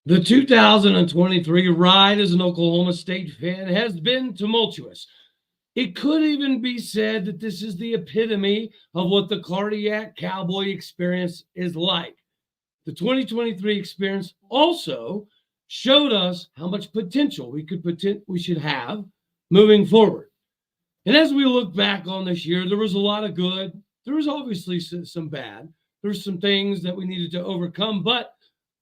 The 2023 ride as an Oklahoma State fan has been tumultuous. It could even be said that this is the epitome of what the Cardiac Cowboy experience is like. The 2023 experience also showed us how much potential we should have moving forward. And as we look back on this year, there was a lot of good. There was obviously some bad. There's some things that we needed to overcome, but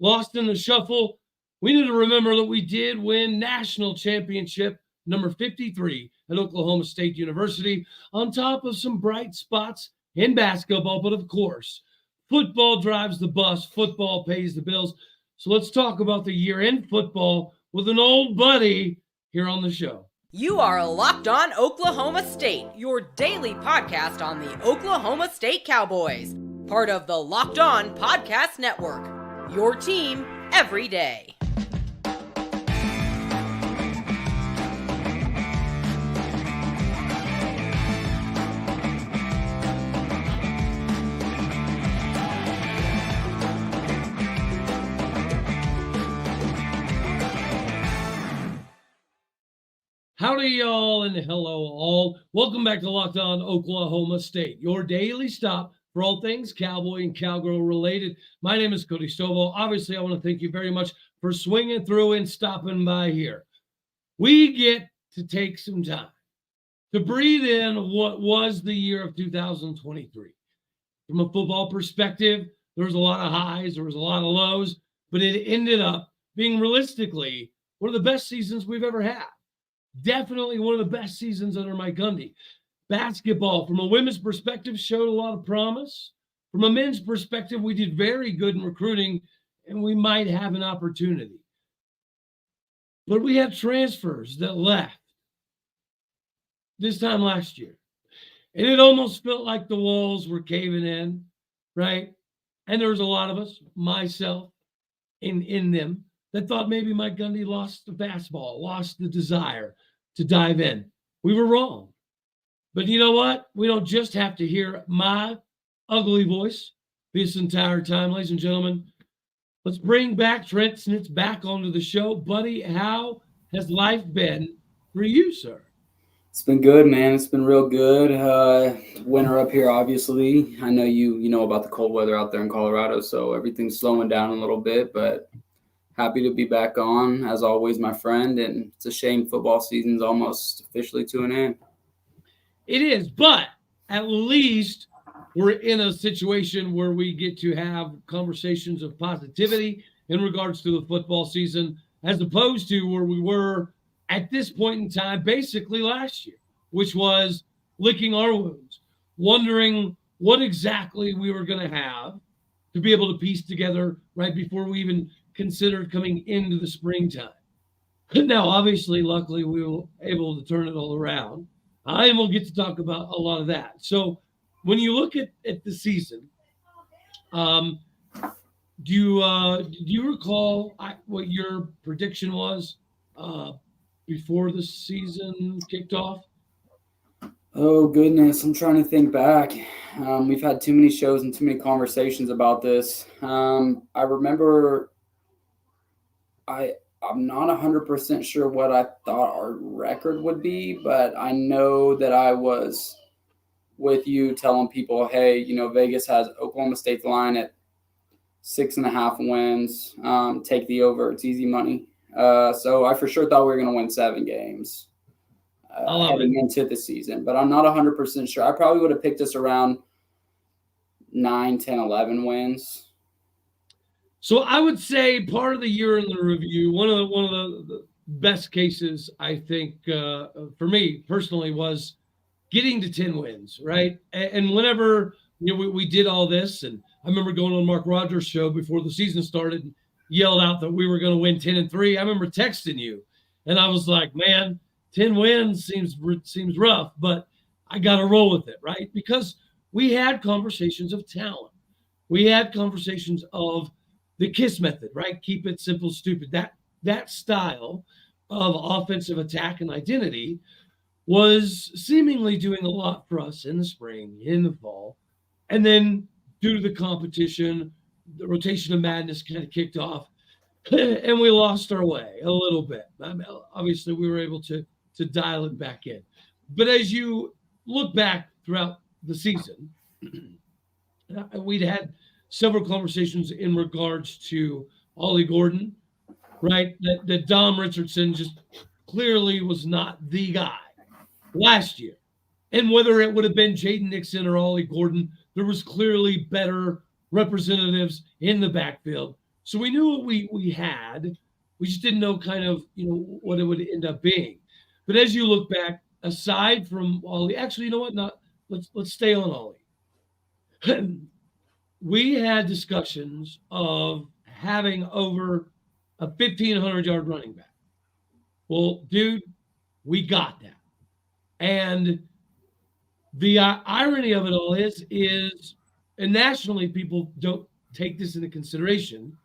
lost in the shuffle, we need to remember that we did win national championship number 53 at Oklahoma State University, on top of some bright spots in basketball. But of course, football drives the bus, football pays the bills. So let's talk about the year in football with an old buddy here on the show. You are Locked On Oklahoma State, your daily podcast on the Oklahoma State Cowboys, part of the Locked On Podcast Network, your team every day. Howdy, y'all, and hello, all. Welcome back to Locked On Oklahoma State, your daily stop for all things Cowboy and Cowgirl related. My name is Cody Stovall. Obviously, I want to thank you very much for swinging through and stopping by here. We get to take some time to breathe in what was the year of 2023. From a football perspective, there was a lot of highs, there was a lot of lows, but it ended up being realistically one of the best seasons we've ever had. Definitely one of the best seasons under Mike Gundy. Basketball, from a women's perspective, showed a lot of promise. From a men's perspective, we did very good in recruiting, and we might have an opportunity. But we had transfers that left this time last year. And it almost felt like the walls were caving in, right? And there was a lot of us, myself, in them, that thought maybe Mike Gundy lost the fastball, lost the desire to dive in. We were wrong. But you know what? We don't just have to hear my ugly voice this entire time, ladies and gentlemen. Let's bring back Trent Snitz back onto the show. Buddy, how has life been for you, sir? It's been good, man. It's been real good. Winter up here, obviously. I know you know about the cold weather out there in Colorado, so everything's slowing down a little bit, but happy to be back on, as always, my friend, and it's a shame football season's almost officially to an end. It is, but at least we're in a situation where we get to have conversations of positivity in regards to the football season, as opposed to where we were at this point in time, basically last year, which was licking our wounds, wondering what exactly we were going to have to be able to piece together right before we even considered coming into the springtime. Now, obviously, luckily, we were able to turn it all around. And we'll get to talk about a lot of that. So when you look at the season, do you recall what your prediction was before the season kicked off? Oh, goodness. I'm trying to think back. We've had too many shows and too many conversations about this. I remember I'm not 100% sure what I thought our record would be, but I know that I was with you telling people, hey, Vegas has Oklahoma State's line at 6.5 wins. Take the over. It's easy money. So I for sure thought we were going to win 7 games heading into the season, but I'm not 100% sure. I probably would have picked us around 9, 10, 11 wins. So I would say part of the year in the review, one of the best cases, I think, for me personally, was getting to 10 wins, right? And whenever we did all this, and I remember going on Mark Rogers' show before the season started, and yelled out that we were going to win 10-3. I remember texting you, and I was like, man, 10 wins seems rough, but I got to roll with it, right? Because we had conversations of talent. We had conversations of the KISS method, right? Keep it simple, stupid. That style of offensive attack and identity was seemingly doing a lot for us in the spring, in the fall. And then due to the competition, the rotation of madness kind of kicked off. and we lost our way a little bit. I mean, obviously, we were able to dial it back in. But as you look back throughout the season, we'd had several conversations in regards to Ollie Gordon, right? That Dom Richardson just clearly was not the guy last year. And whether it would have been Jaden Nixon or Ollie Gordon, there was clearly better representatives in the backfield. So we knew what we had. We just didn't know kind of, what it would end up being. But as you look back, aside from Ollie, actually, you know what? Let's stay on Ollie. We had discussions of having over a 1,500-yard running back. Well, dude, we got that. And the irony of it all is, and nationally people don't take this into consideration,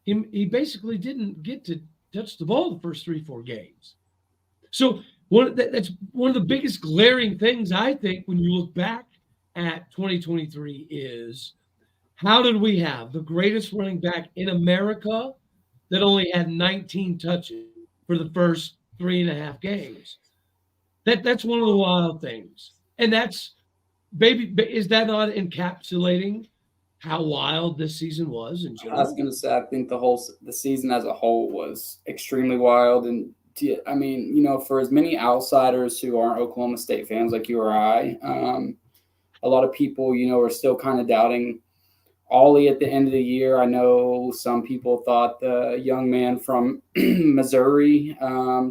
he basically didn't get to touch the ball the first 3-4 games. So that's one of the biggest glaring things, I think, when you look back at 2023 is, how did we have the greatest running back in America that only had 19 touches for the first 3.5 games? That's one of the wild things. And that's, is that not encapsulating how wild this season was in general? I was going to say, I think the season as a whole was extremely wild. And I mean, for as many outsiders who aren't Oklahoma State fans like you or I, a lot of people, are still kind of doubting Ollie at the end of the year. I know some people thought the young man from Missouri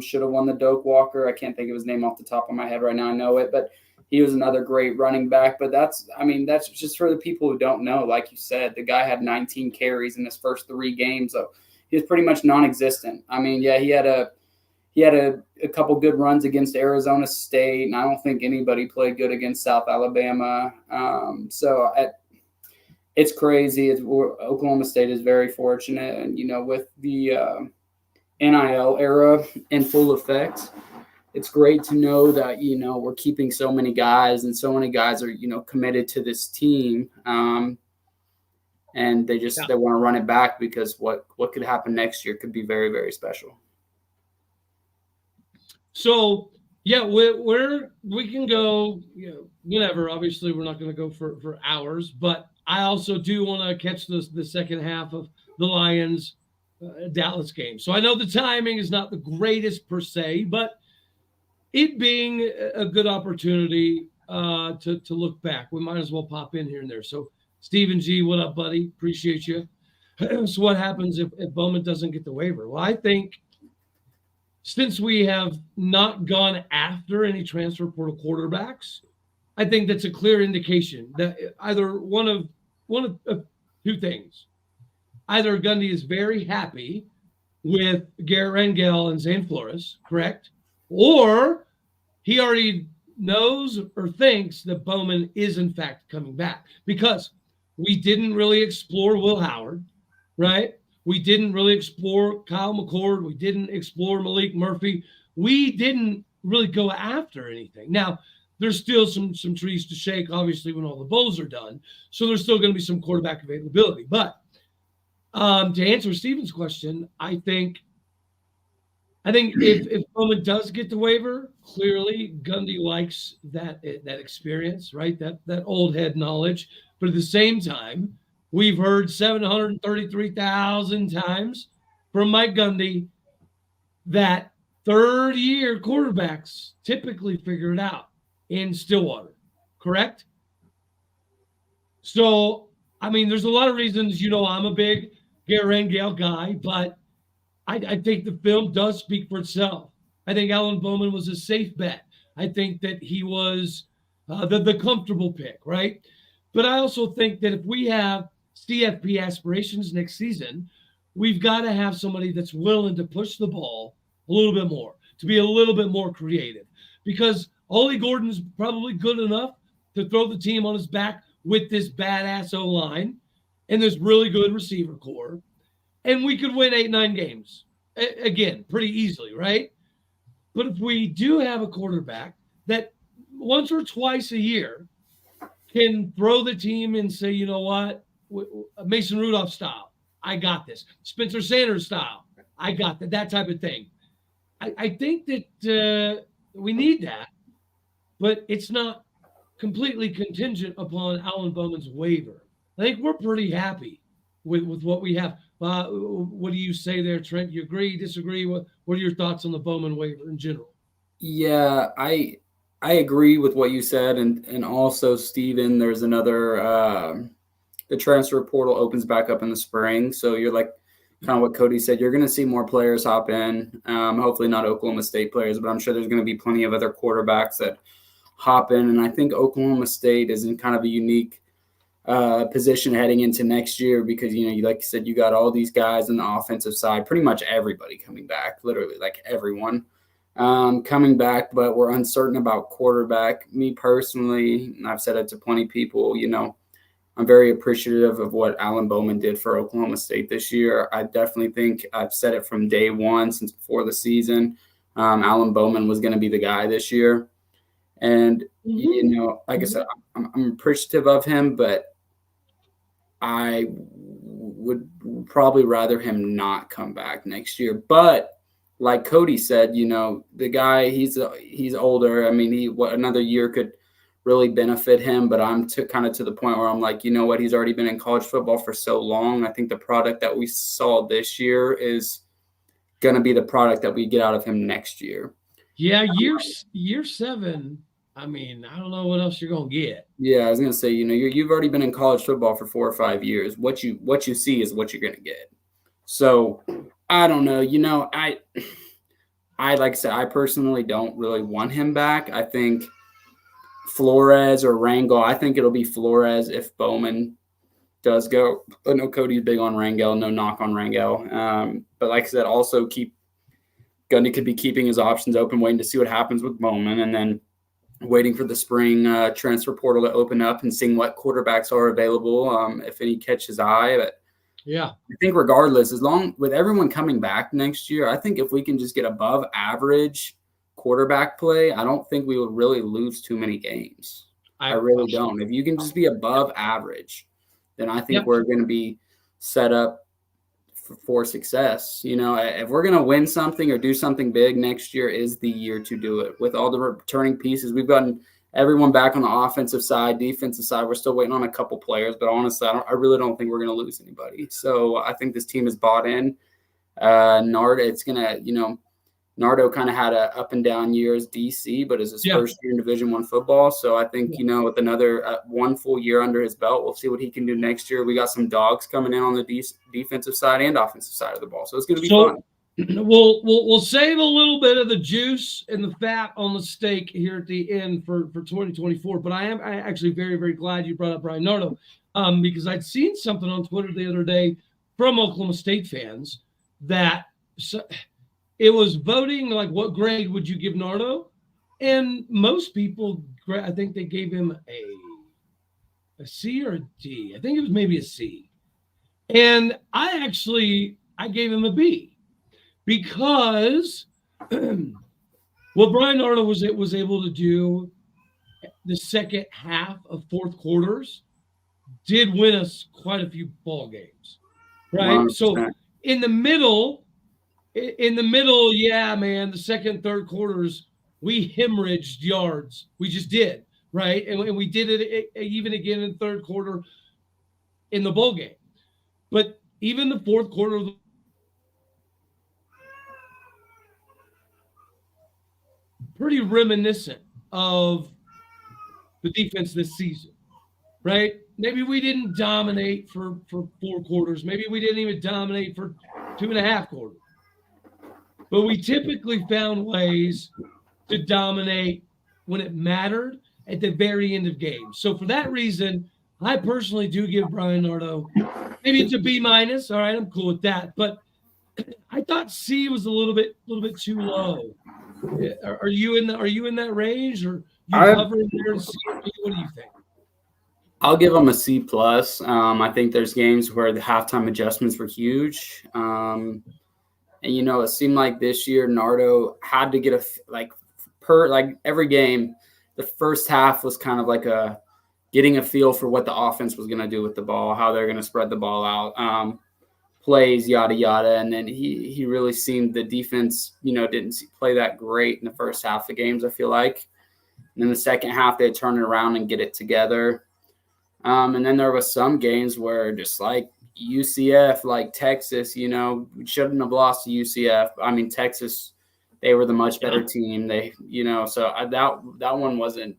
should have won the Doak Walker. I can't think of his name off the top of my head right now. I know it, but he was another great running back. But that's just for the people who don't know. Like you said, the guy had 19 carries in his first 3 games, so he was pretty much non-existent. I mean, yeah, he had a couple good runs against Arizona State, and I don't think anybody played good against South Alabama. It's crazy. Oklahoma State is very fortunate, and with the NIL era in full effect, it's great to know that we're keeping so many guys, and so many guys are committed to this team, and they want to run it back, because what could happen next year could be very, very special. So yeah, we can go whatever. Obviously, we're not going to go for hours, but I also do want to catch the second half of the Lions Dallas game. So I know the timing is not the greatest per se, but it being a good opportunity to look back, we might as well pop in here and there. So Stephen G, what up, buddy? Appreciate you. So what happens if Bowman doesn't get the waiver? Well, I think since we have not gone after any transfer portal quarterbacks, I think that's a clear indication that either one of 2 things. Either Gundy is very happy with Garrett Rangel and Zane Flores, correct? Or he already knows or thinks that Bowman is in fact coming back, because we didn't really explore Will Howard, right? We didn't really explore Kyle McCord. We didn't explore Malik Murphy. We didn't really go after anything. Now, there's still some trees to shake, obviously, when all the bowls are done. So there's still going to be some quarterback availability. But to answer Stephen's question, I think if Bowman does get the waiver, clearly Gundy likes that experience, right? That old head knowledge. But at the same time, we've heard 733,000 times from Mike Gundy that third-year quarterbacks typically figure it out in Stillwater, correct? So, I mean, there's a lot of reasons, I'm a big Garrett Rangel guy, but I think the film does speak for itself. I think Alan Bowman was a safe bet. I think that he was the comfortable pick, right? But I also think that if we have CFP aspirations next season, we've got to have somebody that's willing to push the ball a little bit more, to be a little bit more creative, because Ollie Gordon's probably good enough to throw the team on his back with this badass O-line and this really good receiver core, and we could win 8-9 games again pretty easily, right? But if we do have a quarterback that once or twice a year can throw the team and say, you know what, Mason Rudolph style, I got this. Spencer Sanders style. I got that type of thing. I think that we need that, but it's not completely contingent upon Alan Bowman's waiver. I think we're pretty happy with what we have. What do you say there, Trent? You agree, disagree? What are your thoughts on the Bowman waiver in general? Yeah, I agree with what you said, and also, Steven, there's another the transfer portal opens back up in the spring, so you're like kind of what Cody said, you're going to see more players hop in. Hopefully not Oklahoma State players, but I'm sure there's going to be plenty of other quarterbacks that hop in. And I think Oklahoma State is in kind of a unique position heading into next year because, you know, like you said, you got all these guys on the offensive side, pretty much everybody coming back, literally like everyone coming back, but we're uncertain about quarterback. Me personally, and I've said it to plenty of people, you know, I'm very appreciative of what Alan Bowman did for Oklahoma State this year. I definitely think I've said it from day one since before the season. Alan Bowman was going to be the guy this year. And, you know, like I said, I'm appreciative of him, but I would probably rather him not come back next year. But like Cody said, you know, the guy, he's older. I mean, another year could really benefit him, but I'm kind of to the point where I'm like, you know what, he's already been in college football for so long. I think the product that we saw this year is going to be the product that we get out of him next year. Yeah, year 7. I mean, I don't know what else you're going to get. Yeah, I was going to say, you know, you've already been in college football for 4 or 5 years. What you see is what you're going to get. So I don't know. You know, I like I said, I personally don't really want him back. I think Flores or Rangel. I think it'll be Flores if Bowman does go. I know Cody's big on Rangel. No knock on Rangel. But like I said, also Gundy could be keeping his options open, waiting to see what happens with Bowman, and then waiting for the spring transfer portal to open up and seeing what quarterbacks are available, if any catch his eye. But yeah, I think regardless, as long with everyone coming back next year, I think if we can just get above average quarterback play, I don't think we would really lose too many games. I really don't. If you can just be above average, then I think we're going to be set up for success. You know, if we're going to win something or do something big, next year is the year to do it. With all the returning pieces, we've gotten everyone back on the offensive side, defensive side. We're still waiting on a couple players, but honestly, I really don't think we're going to lose anybody. So I think this team is bought in. It's going to, you know, Nardo kind of had a up and down year as DC, but it's his first year in Division I football. So I think, you know, with another one full year under his belt, we'll see what he can do next year. We got some dogs coming in on the defensive side and offensive side of the ball. So it's going to be fun. We'll save a little bit of the juice and the fat on the steak here at the end for 2024. But I actually very, very glad you brought up Brian Nardo because I'd seen something on Twitter the other day from Oklahoma State fans that it was voting like what grade would you give Nardo? And most people, I think they gave him a C or a D. I think it was maybe a C. And I gave him a B because what Brian Nardo was able to do the second half of fourth quarters did win us quite a few ball games, right? 100%. So in the middle, yeah, man, the second, third quarters, we hemorrhaged yards. We just did, right? And we did it even again in the third quarter in the bowl game. But even the fourth quarter of pretty reminiscent of the defense this season, right? Maybe we didn't dominate for 4 quarters. Maybe we didn't even dominate for 2.5 quarters. But we typically found ways to dominate when it mattered at the very end of games. So for that reason, I personally do give Brian Nardo, maybe it's a B-. All right, I'm cool with that. But I thought C was a little bit too low. Are you in that range, or you hovering there? C? What do you think? I'll give him a C+. I think there's games where the halftime adjustments were huge. And, you know, it seemed like this year Nardo had to get every game, the first half was kind of like getting a feel for what the offense was going to do with the ball, how they're going to spread the ball out. plays, yada, yada. And then he really seemed the defense, didn't play that great in the first half of games, I feel like. And then the second half, they turn it around and get it together. And then there was some games where just like UCF, like Texas, we shouldn't have lost to UCF. I mean, Texas, they were the much better team. They, that one wasn't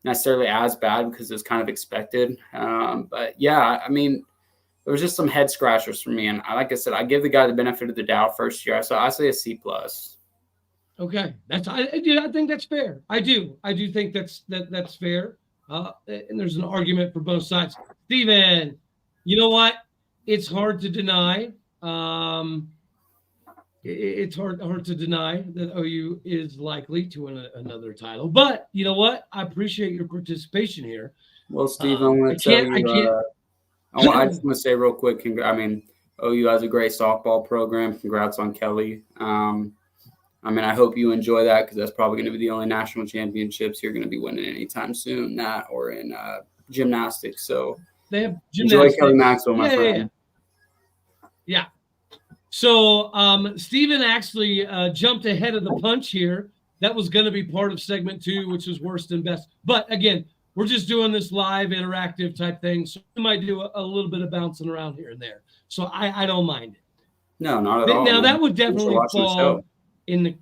necessarily as bad because it was kind of expected. But yeah, I mean, there was just some head scratchers for me. And like I said, I give the guy the benefit of the doubt first year. So I say a C+. Okay. I think that's fair. I do think that's fair. And there's an argument for both sides. Steven, you know what? It's hard to deny. It's hard to deny that OU is likely to win another title. But you know what? I appreciate your participation here. Well, Steve, I want to tell you. I just want to say real quick. OU has a great softball program. Congrats on Kelly. I hope you enjoy that because that's probably going to be the only national championships you're going to be winning anytime soon. That or in gymnastics. So they have gymnastics. Enjoy Kelly Maxwell, my friend. Yeah. So Steven actually jumped ahead of the punch here. That was going to be part of segment 2, which is worst and best. But again, we're just doing this live interactive type thing. So we might do a little bit of bouncing around here and there. So I don't mind it. No, not at all. Now that would definitely fall in the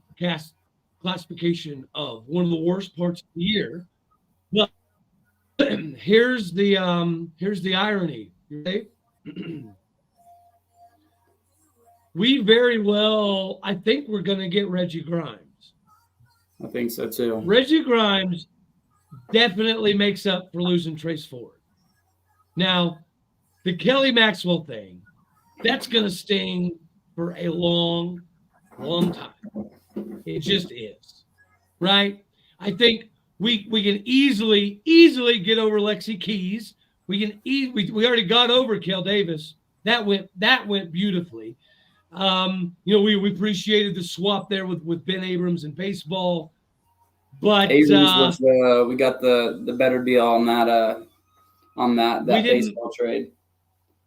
classification of one of the worst parts of the year. But here's the irony. Right? We very well, I think we're going to get Reggie Grimes. I think so too. Reggie Grimes definitely makes up for losing Trace Ford. Now, the Kelly Maxwell thing, that's going to sting for a long, long time. It just is, right? I think we can easily get over Lexi Keys. We already got over Kel Davis. That went beautifully. We appreciated the swap there with Ben Abrams in baseball. But Abrams was we got the better deal on that baseball trade.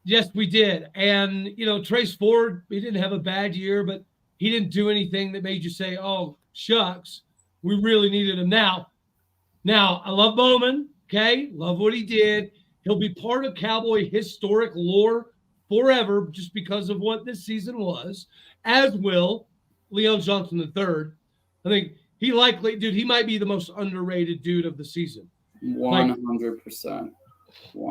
Yes, we did. And Trace Ford, he didn't have a bad year, but he didn't do anything that made you say, "Oh, shucks, we really needed him." Now I love Bowman. Okay, love what he did. He'll be part of Cowboy historic lore forever, just because of what this season was. As will Leon Johnson III. I think. He might be the most underrated dude of the season. 100%.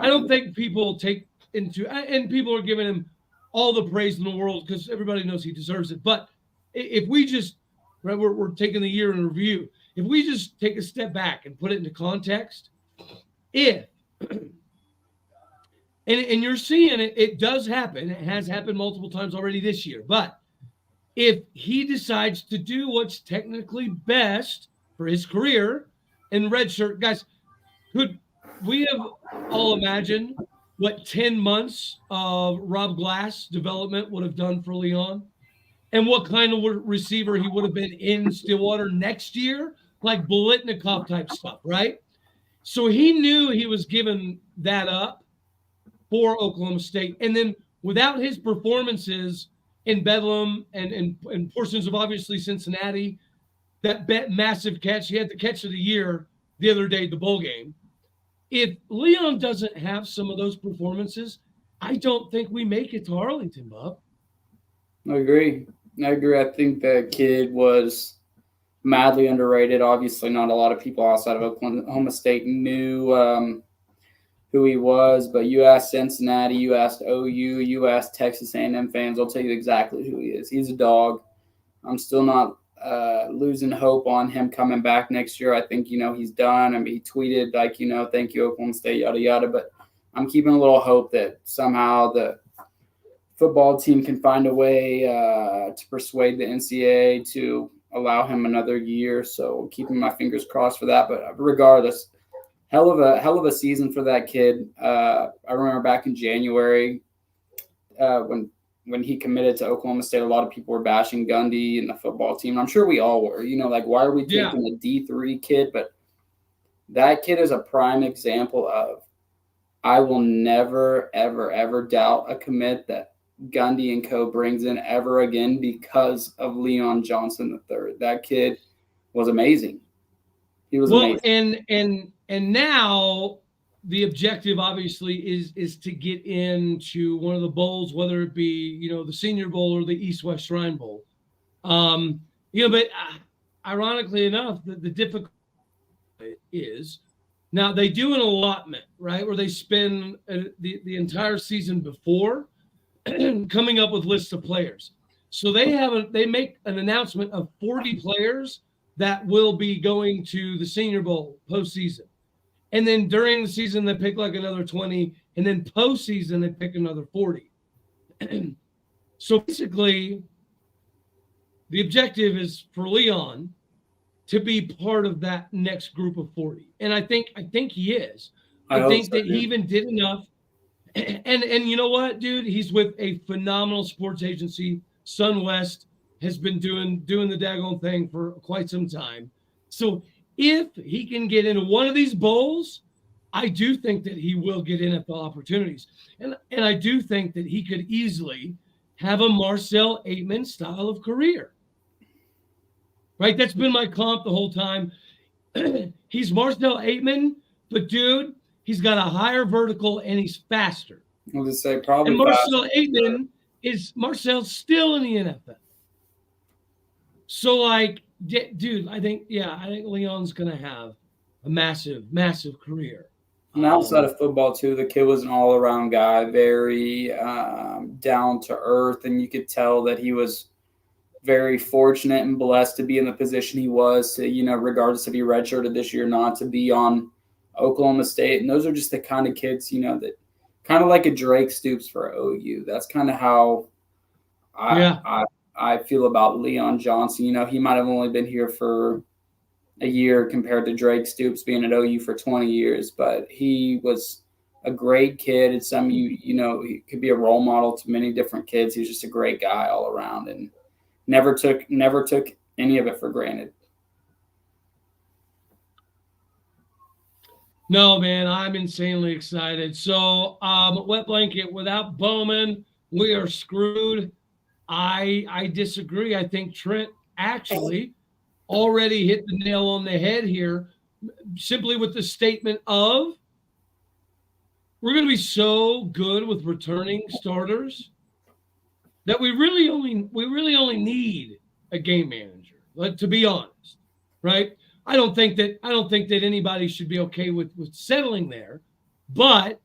I don't think people take into, and people are giving him all the praise in the world because everybody knows he deserves it. But if we just, right, we're taking the year in review. If we just take a step back and put it into context, and you're seeing it does happen. It has happened multiple times already this year. But if he decides to do what's technically best for his career in redshirt, guys, could we have all imagined what 10 months of Rob Glass development would have done for Leon? And what kind of receiver he would have been in Stillwater next year? Like Bolitnikov type stuff, right? So he knew he was giving that up for Oklahoma State. And then without his performances in Bedlam and portions of obviously Cincinnati, that massive catch, he had the catch of the year the other day at the bowl game. If Leon doesn't have some of those performances, I don't think we make it to Arlington, Bob. I agree. I think the kid was madly underrated. Obviously, not a lot of people outside of Oklahoma State knew who he was, but you asked Cincinnati, you asked OU, you asked Texas A&M fans, they'll tell you exactly who he is. He's a dog. I'm still not losing hope on him coming back next year. I think, he's done. I mean, he tweeted like, thank you, Oklahoma State, yada, yada. But I'm keeping a little hope that somehow the football team can find a way to persuade the NCAA to allow him another year. So keeping my fingers crossed for that. But regardless, hell of a season for that kid. I remember back in January when he committed to Oklahoma State, a lot of people were bashing Gundy and the football team. I'm sure we all were. Why are we taking a D3 kid? But that kid is a prime example of I will never, ever, ever doubt a commit that Gundy and co brings in ever again because of Leon Johnson III. That kid was amazing. He was amazing. And now the objective obviously is to get into one of the bowls, whether it be, the Senior Bowl or the East-West Shrine Bowl. But ironically enough, the difficulty is now they do an allotment, right, where they spend the entire season before coming up with lists of players. So they make an announcement of 40 players that will be going to the Senior Bowl postseason. And then during the season, they pick like another 20. And then postseason, they pick another 40. So basically, the objective is for Leon to be part of that next group of 40. And I think he is. I think that he even did enough. And you know what, dude? He's with a phenomenal sports agency. SunWest has been doing the daggone thing for quite some time. So if he can get into one of these bowls, I do think that he will get NFL opportunities. And I do think that he could easily have a Marcel Aitman style of career. Right? That's been my comp the whole time. He's Marcel Aitman, but dude, he's got a higher vertical and he's faster. I'll just say probably. And Marcel Aitman Marcel's still in the NFL. So, like, dude, I think Leon's gonna have a massive, massive career. And outside of football too, the kid was an all-around guy, very down to earth, and you could tell that he was very fortunate and blessed to be in the position he was. To, regardless if he redshirted this year or not, to be on Oklahoma State, and those are just the kind of kids, that kind of like a Drake Stoops for OU. That's kind of how I feel about Leon Johnson. He might have only been here for a year compared to Drake Stoops being at OU for 20 years, but he was a great kid. It's he could be a role model to many different kids. He was just a great guy all around and never took any of it for granted. No, man, I'm insanely excited. So, wet blanket, without Bowman, we are screwed. I disagree. I think Trent actually already hit the nail on the head here, simply with the statement of we're going to be so good with returning starters that we really only need a game manager. Like, to be honest, right? I don't think that anybody should be okay with settling there. But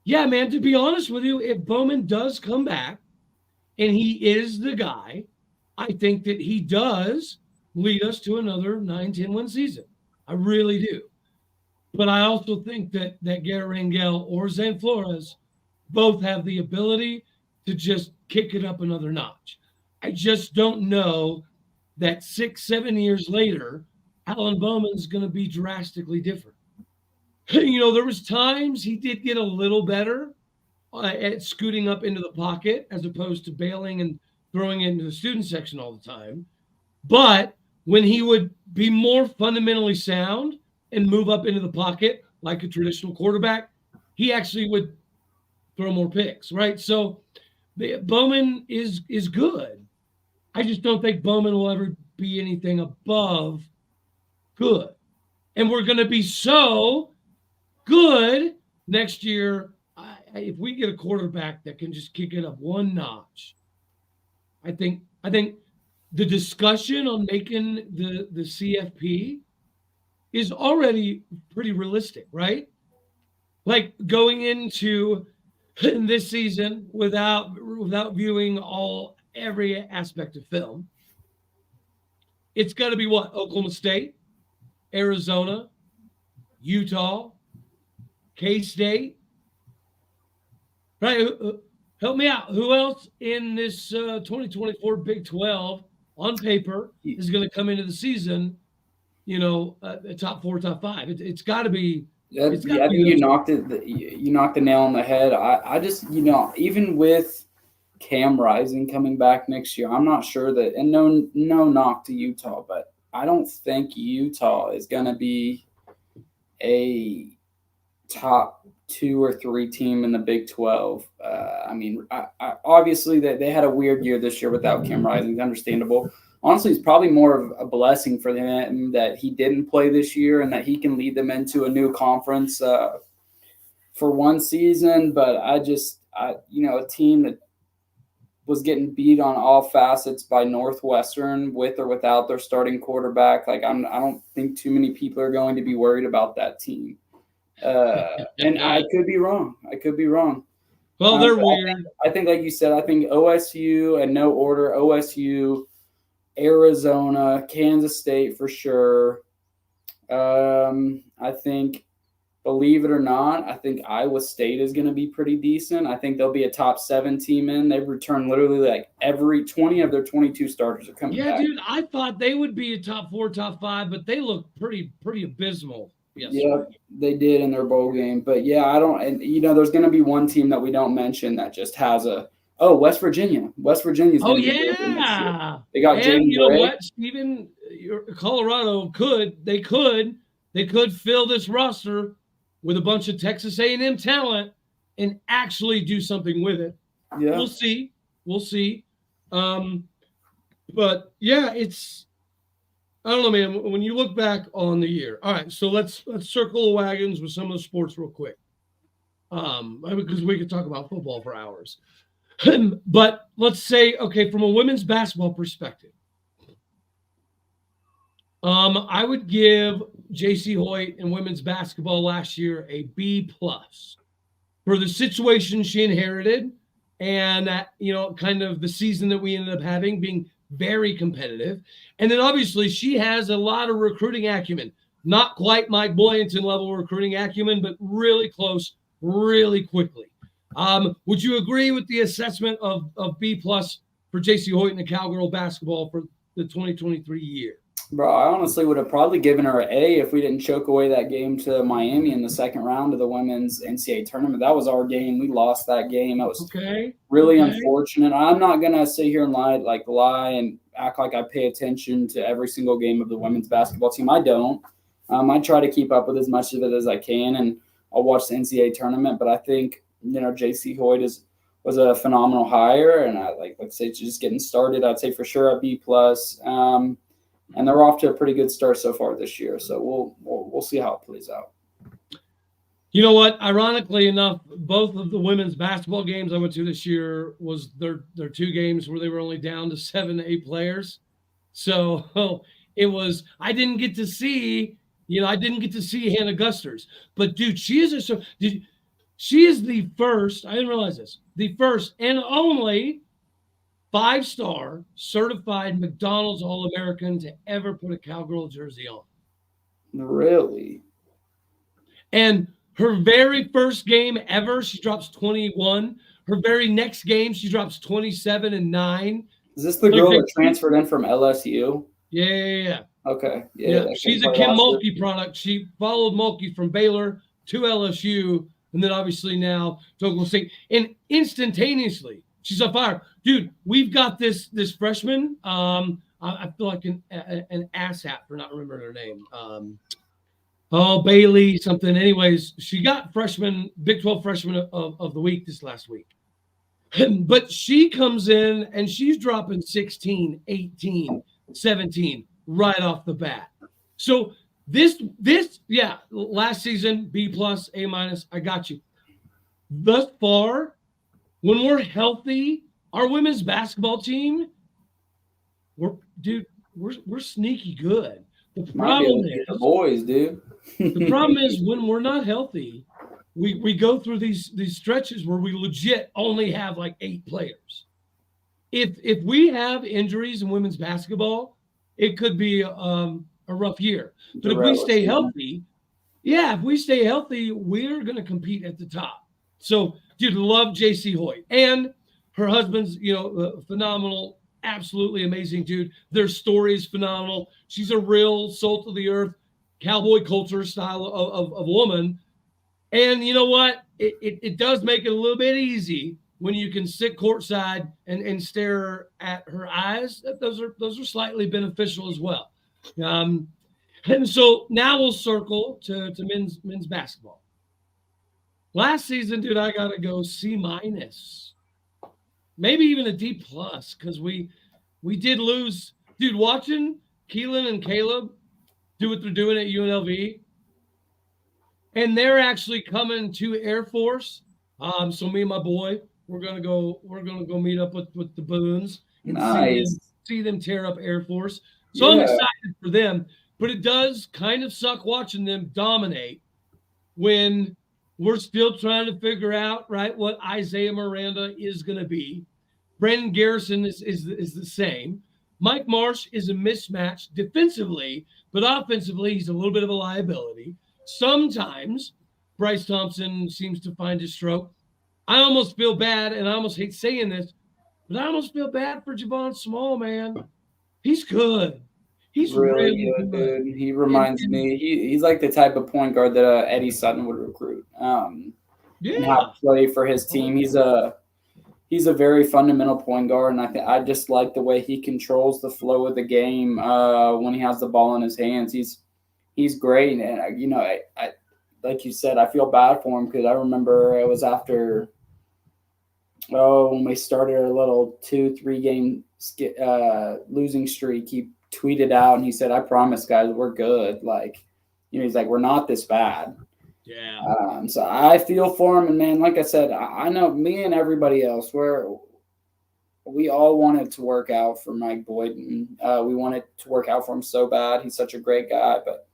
yeah, man, to be honest with you, if Bowman does come back and he is the guy, I think that he does lead us to another 9-10 win season. I really do. But I also think that Garrett Rangel or Zane Flores both have the ability to just kick it up another notch. I just don't know that 6-7 years later, Alan Bowman's going to be drastically different. There was times he did get a little better at scooting up into the pocket as opposed to bailing and throwing it into the student section all the time. But when he would be more fundamentally sound and move up into the pocket like a traditional quarterback, he actually would throw more picks, right? So Bowman is good. I just don't think Bowman will ever be anything above good. And we're going to be so good next year. If we get a quarterback that can just kick it up one notch, I think the discussion on making the CFP is already pretty realistic, right? Like going into this season without viewing every aspect of film, it's got to be what? Oklahoma State, Arizona, Utah, K-State, right? Help me out. Who else in this 2024 Big 12 on paper is going to come into the season, top 4, top 5? It's got to be. I think you knocked the nail on the head. I just, even with Cam Rising coming back next year, I'm not sure that, and no knock to Utah, but I don't think Utah is going to be a top 2 or 3 team in the Big 12. Obviously they had a weird year this year without Kim Rising. Understandable. Honestly, it's probably more of a blessing for him that he didn't play this year and that he can lead them into a new conference for one season. But a team that was getting beat on all facets by Northwestern with or without their starting quarterback. I don't think too many people are going to be worried about that team. And I could be wrong. Well, they're weird. I think, like you said, I think OSU, in no order, OSU, Arizona, Kansas State for sure. I think, believe it or not, I think Iowa State is going to be pretty decent. I think they'll be a top 7 team in. They've returned literally like every 20 of their 22 starters are coming back. Yeah, dude, I thought they would be a top 4, top 5, but they look pretty abysmal. Yes. Yeah, they did in their bowl game. But yeah, there's going to be one team that we don't mention that just has West Virginia. West Virginia's Oh, yeah. They got Jaden you know Gray. what, Steven? Colorado could fill this roster with a bunch of Texas A&M talent and actually do something with it. Yeah. We'll see. But yeah, I don't know, man. When you look back on the year, all right. So let's circle the wagons with some of the sports real quick, because we could talk about football for hours. But let's say, okay, from a women's basketball perspective, I would give JC Hoyt in women's basketball last year a B+ for the situation she inherited, and kind of the season that we ended up having being very competitive. And then obviously she has a lot of recruiting acumen, not quite Mike Boynton level recruiting acumen, but really close, really quickly. Would you agree with the assessment of B+ for JC Hoyt in the Cowgirl basketball for the 2023 year? Bro, I honestly would have probably given her an A if we didn't choke away that game to Miami in the second round of the women's NCAA tournament. That was our game. We lost that game. It was really unfortunate. I'm not going to sit here and lie and act like I pay attention to every single game of the women's basketball team. I don't. I try to keep up with as much of it as I can, and I'll watch the NCAA tournament. But I think, JC Hoyt was a phenomenal hire, and I like I say, just getting started. I'd say for sure a B+. And they're off to a pretty good start so far this year. So we'll see how it plays out. You know what? Ironically enough, both of the women's basketball games I went to this year was their 2 games where they were only down to 7 to 8 players. So it was – I didn't get to see Hannah Gusters. But, dude, she is the first – I didn't realize this – the first and only – 5-star certified McDonald's All-American to ever put a Cowgirl jersey on. Really? And her very first game ever, she drops 21. Her very next game, she drops 27 and 9. Is this the girl that transferred in from LSU? Yeah. Okay. Yeah. She's a Kim Mulkey product. She followed Mulkey from Baylor to LSU, and then obviously now to Oklahoma State. And instantaneously, she's on fire. Dude, we've got this freshman. I feel like an asshat for not remembering her name. Bailey something. Anyways, she got Big 12 freshman of the week this last week. But she comes in and she's dropping 16, 18, 17 right off the bat. So this, last season, B+, A-, I got you. Thus far, when we're healthy, our women's basketball team, we're sneaky good. The problem is the boys, dude. The problem is when we're not healthy, we go through these stretches where we legit only have like 8 players. If we have injuries in women's basketball, it could be a rough year. But if we stay healthy, we're going to compete at the top. So, dude, love JC Hoyt. And her husband's, phenomenal, absolutely amazing dude. Their story is phenomenal. She's a real salt of the earth, cowboy culture style of woman. And you know what? It does make it a little bit easy when you can sit courtside and stare at her eyes. Those are slightly beneficial as well. And so now we'll circle to men's basketball. Last season, dude, I got to go C-, maybe even a D+, because we did lose. Dude, watching Keelan and Caleb do what they're doing at UNLV, and they're actually coming to Air Force. So me and my boy, we're gonna go meet up with the Boons and Nice. see them tear up Air Force. So I'm Yeah. excited for them, but it does kind of suck watching them dominate when we're still trying to figure out, right, what Isaiah Miranda is going to be. Brandon Garrison is the same. Mike Marsh is a mismatch defensively, but offensively, he's a little bit of a liability. Sometimes Bryce Thompson seems to find his stroke. I almost feel bad, and I almost hate saying this, but I almost feel bad for Javon Small, man. He's good. He's really good, dude. He reminds me. He's like the type of point guard that Eddie Sutton would recruit. And have to play for his team. He's a very fundamental point guard, and I just like the way he controls the flow of the game when he has the ball in his hands. He's great, and I like you said, I feel bad for him because I remember it was after when we started our little 2-3 game losing streak. He tweeted out and he said, "I promise, guys, we're good." He's like, "We're not this bad." Yeah. So I feel for him, and man, like I said, I know me and everybody else, we all wanted to work out for Mike Boynton. We wanted to work out for him so bad. He's such a great guy, but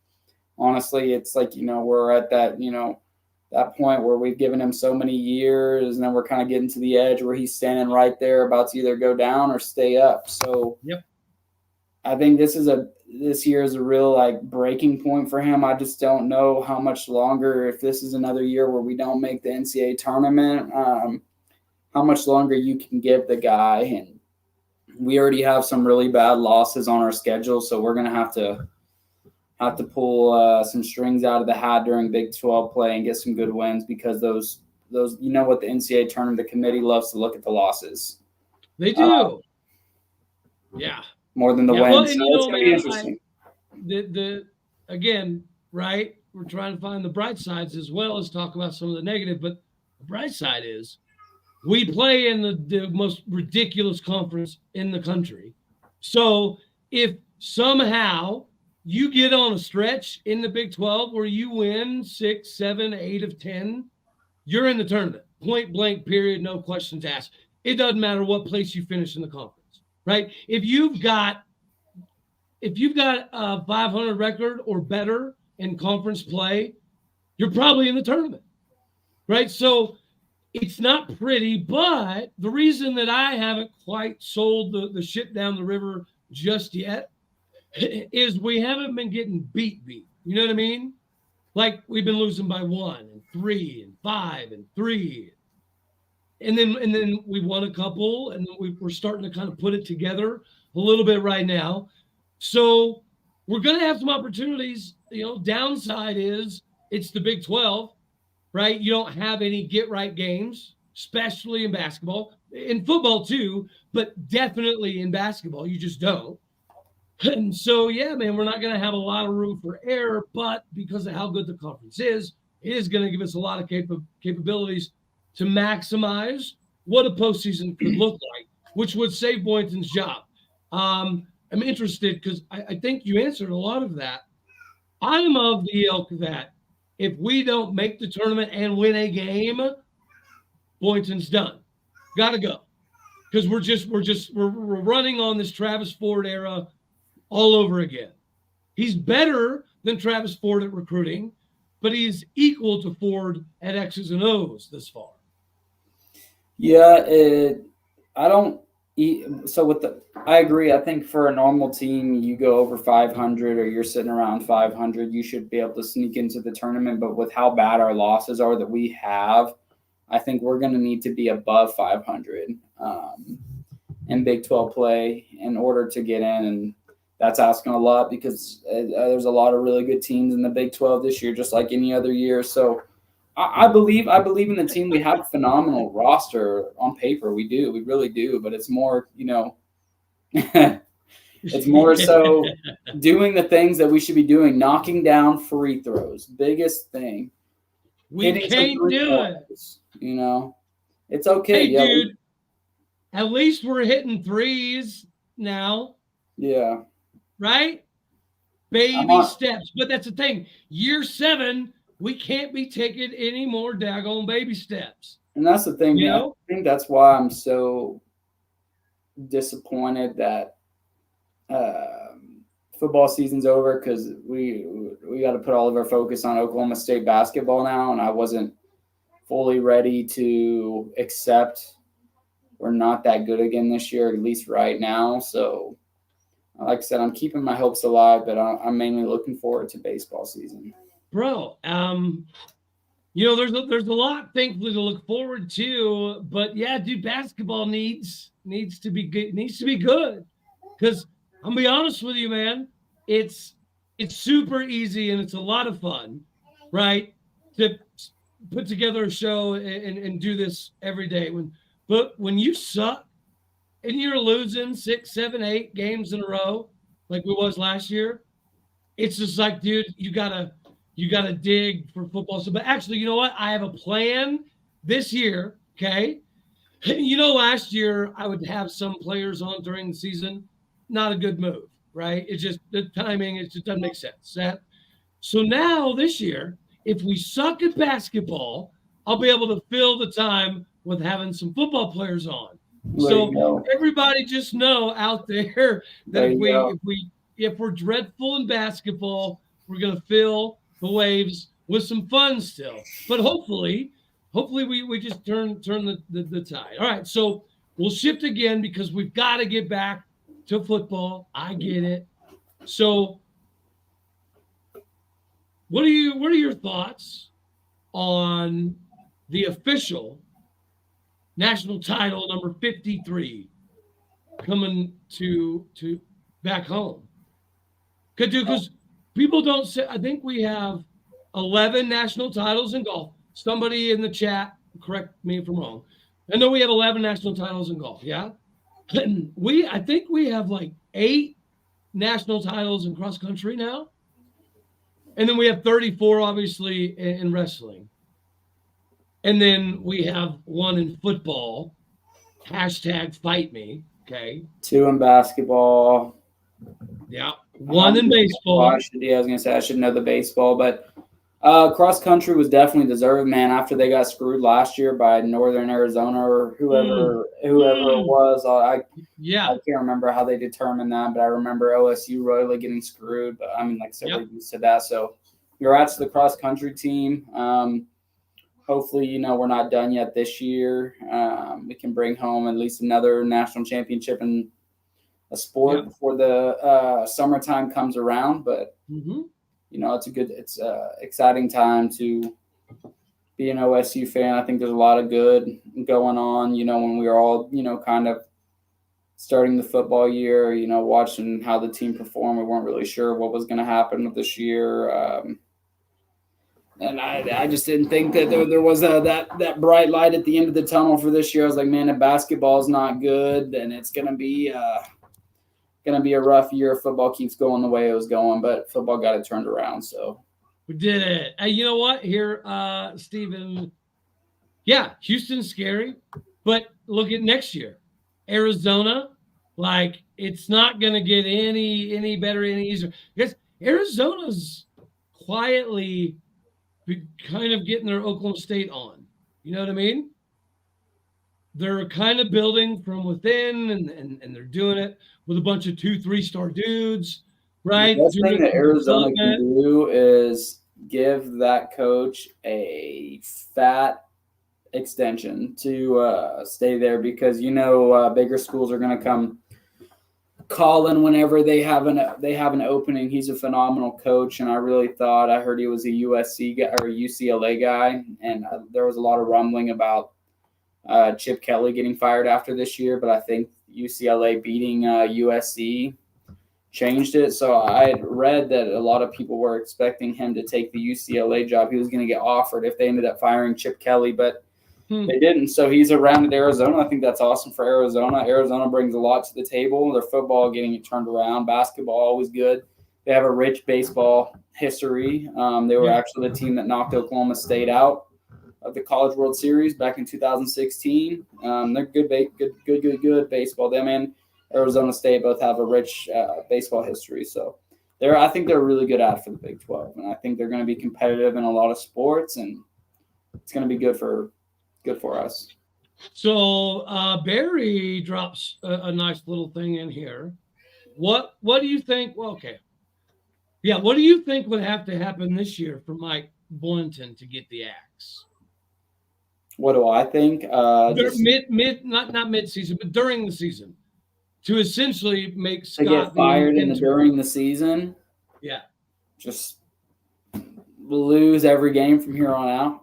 honestly, it's like, we're at that, that point where we've given him so many years, and then we're kind of getting to the edge where he's standing right there about to either go down or stay up. So yep. I think this year is a real breaking point for him. I just don't know how much longer, if this is another year where we don't make the NCAA tournament, how much longer you can give the guy. And we already have some really bad losses on our schedule, so we're going to have to pull some strings out of the hat during Big 12 play and get some good wins, because those what the NCAA tournament, the committee loves to look at the losses. They do. Yeah. More than the wins. Well, so it's going to be interesting. Again, right, we're trying to find the bright sides as well as talk about some of the negative, but the bright side is we play in the most ridiculous conference in the country. So if somehow you get on a stretch in the Big 12 where you win 6, 7, 8 of 10, you're in the tournament. Point blank, period, no questions asked. It doesn't matter what place you finish in the conference. Right? If you've got a 500 record or better in conference play, you're probably in the tournament. Right? So it's not pretty, but the reason that I haven't quite sold the ship down the river just yet is we haven't been getting beat. You know what I mean? Like we've been losing by 1 and 3 and 5 and 3. And then we won a couple, and we're starting to kind of put it together a little bit right now. So we're going to have some opportunities. Downside is it's the Big 12, right? You don't have any get-right games, especially in basketball. In football too, but definitely in basketball, you just don't. And so, yeah, man, we're not going to have a lot of room for error, but because of how good the conference is, it is going to give us a lot of capabilities to maximize what a postseason could look like, which would save Boynton's job. I'm interested because I think you answered a lot of that. I'm of the ilk that if we don't make the tournament and win a game, Boynton's done. Got to go. Because we're running on this Travis Ford era all over again. He's better than Travis Ford at recruiting, but he's equal to Ford at X's and O's this far. Yeah, I agree. I think for a normal team, you go over 500 or you're sitting around 500, you should be able to sneak into the tournament. But with how bad our losses are that we have, I think we're going to need to be above 500 in Big 12 play in order to get in. And that's asking a lot because there's a lot of really good teams in the Big 12 this year, just like any other year. So I believe in the team. We have a phenomenal roster on paper. We do. We really do. But it's more, it's more so doing the things that we should be doing, knocking down free throws. Biggest thing. We hitting some can't do it. three-pointers, you know. It's okay. Hey, dude, at least we're hitting threes now, Yeah. right? Baby steps. But that's the thing. Year 7, we can't be taking any more daggone baby steps. And that's the thing, man. I think that's why I'm so disappointed that football season's over, because we got to put all of our focus on Oklahoma State basketball now, and I wasn't fully ready to accept we're not that good again this year, at least right now. So, like I said, I'm keeping my hopes alive, but I'm mainly looking forward to baseball season. Bro, you know, there's a lot, thankfully, to look forward to. But yeah, dude, basketball needs to be good. Needs to be good, because I'm gonna be honest with you, man. It's super easy and it's a lot of fun, right? To put together a show and do this every day. But when you suck and you're losing 6, 7, 8 games in a row, like we was last year, it's just like, dude, you gotta dig for football. So, but actually, you know what? I have a plan this year. Okay, you know, last year I would have some players on during the season. Not a good move, right? It's just the timing. It just doesn't make sense. So now this year, if we suck at basketball, I'll be able to fill the time with having some football players on. So everybody just know out there that if we're dreadful in basketball, we're gonna fill the waves with some fun still. But hopefully we just turn the tide. All right, so we'll shift again because we've got to get back to football. I get it. So what are your thoughts on the official national title number 53 coming to back home? Because people don't say, I think we have 11 national titles in golf. Somebody in the chat, correct me if I'm wrong. I know we have 11 national titles in golf, yeah? I think we have like 8 national titles in cross country now. And then we have 34, obviously, in wrestling. And then we have 1 in football. #fight me. Okay. 2 in basketball. Yeah. 1 in baseball. I was going to say I should know the baseball, but cross country was definitely deserved, man. After they got screwed last year by Northern Arizona or whoever it was, I can't remember how they determined that, but I remember OSU royally getting screwed. But I mean, like I said, we're used to that. So congrats to the cross country team. Hopefully, you know, we're not done yet this year. We can bring home at least another national championship in a sport before the summertime comes around. But you know, it's exciting time to be an OSU fan. I think there's a lot of good going on. You know, when we were all, you know, kind of starting the football year, you know, watching how the team performed, we weren't really sure what was going to happen with this year. And I just didn't think that there was that bright light at the end of the tunnel for this year. I was like, man, if basketball is not good, then it's going to be a rough year if football keeps going the way it was going. But football got it turned around, so we did it. You know what? Here, Steven. Yeah, Houston's scary, but look at next year. Arizona, like, it's not going to get any better, any easier. Because Arizona's quietly kind of getting their Oklahoma State on. You know what I mean? They're kind of building from within, and they're doing it with a bunch of 2-3-star dudes, right? The best thing that Arizona can do is give that coach a fat extension to stay there, because, you know, bigger schools are going to come calling whenever they have an opening. He's a phenomenal coach, and I heard he was a USC guy or UCLA guy, and there was a lot of rumbling about Chip Kelly getting fired after this year, but I think UCLA beating USC changed it. So I read that a lot of people were expecting him to take the UCLA job. He was going to get offered if they ended up firing Chip Kelly, but they didn't. So he's around at Arizona. I think that's awesome for Arizona. Arizona brings a lot to the table. Their football getting it turned around. Basketball always good. They have a rich baseball history. They were actually the team that knocked Oklahoma State out of the College World Series back in 2016. They're good baseball. Them and Arizona State both have a rich baseball history. So I think they're really good at it for the Big 12, and I think they're going to be competitive in a lot of sports, and it's going to be good for us. So Barry drops a nice little thing in here. What do you think? Well, okay. Yeah, what do you think would have to happen this year for Mike Boynton to get the axe? What do I think? Not mid-season, but during the season, to essentially make Scott to get fired during the season. Yeah, just lose every game from here on out.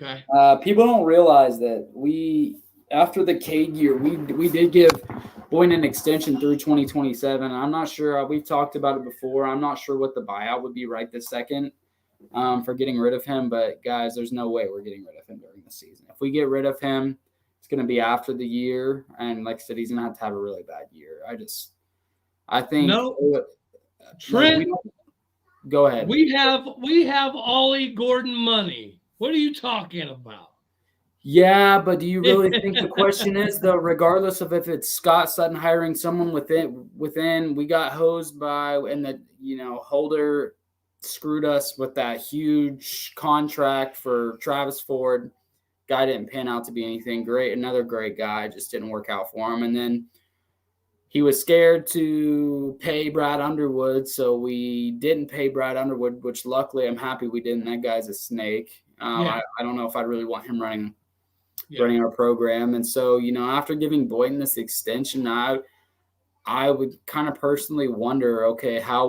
Okay. People don't realize that after the Cade year, we did give Boynton an extension through 2027. I'm not sure. We've talked about it before. I'm not sure what the buyout would be right this second for getting rid of him. But, guys, there's no way we're getting rid of him during the season. If we get rid of him, it's going to be after the year. And, like I said, he's going to have a really bad year. I think. No. Trent. Go ahead. We have Ollie Gordon money. What are you talking about? Yeah, but do you really think the question is, though, regardless of if it's Scott Sutton hiring someone within, we got hosed by, and that, Holder screwed us with that huge contract for Travis Ford. Guy didn't pan out to be anything great. Another great guy, just didn't work out for him. And then he was scared to pay Brad Underwood, so we didn't pay Brad Underwood, which luckily I'm happy we didn't. That guy's a snake. I don't know if I'd really want him running our program. And so, after giving Boynton this extension, I would kind of personally wonder, okay, how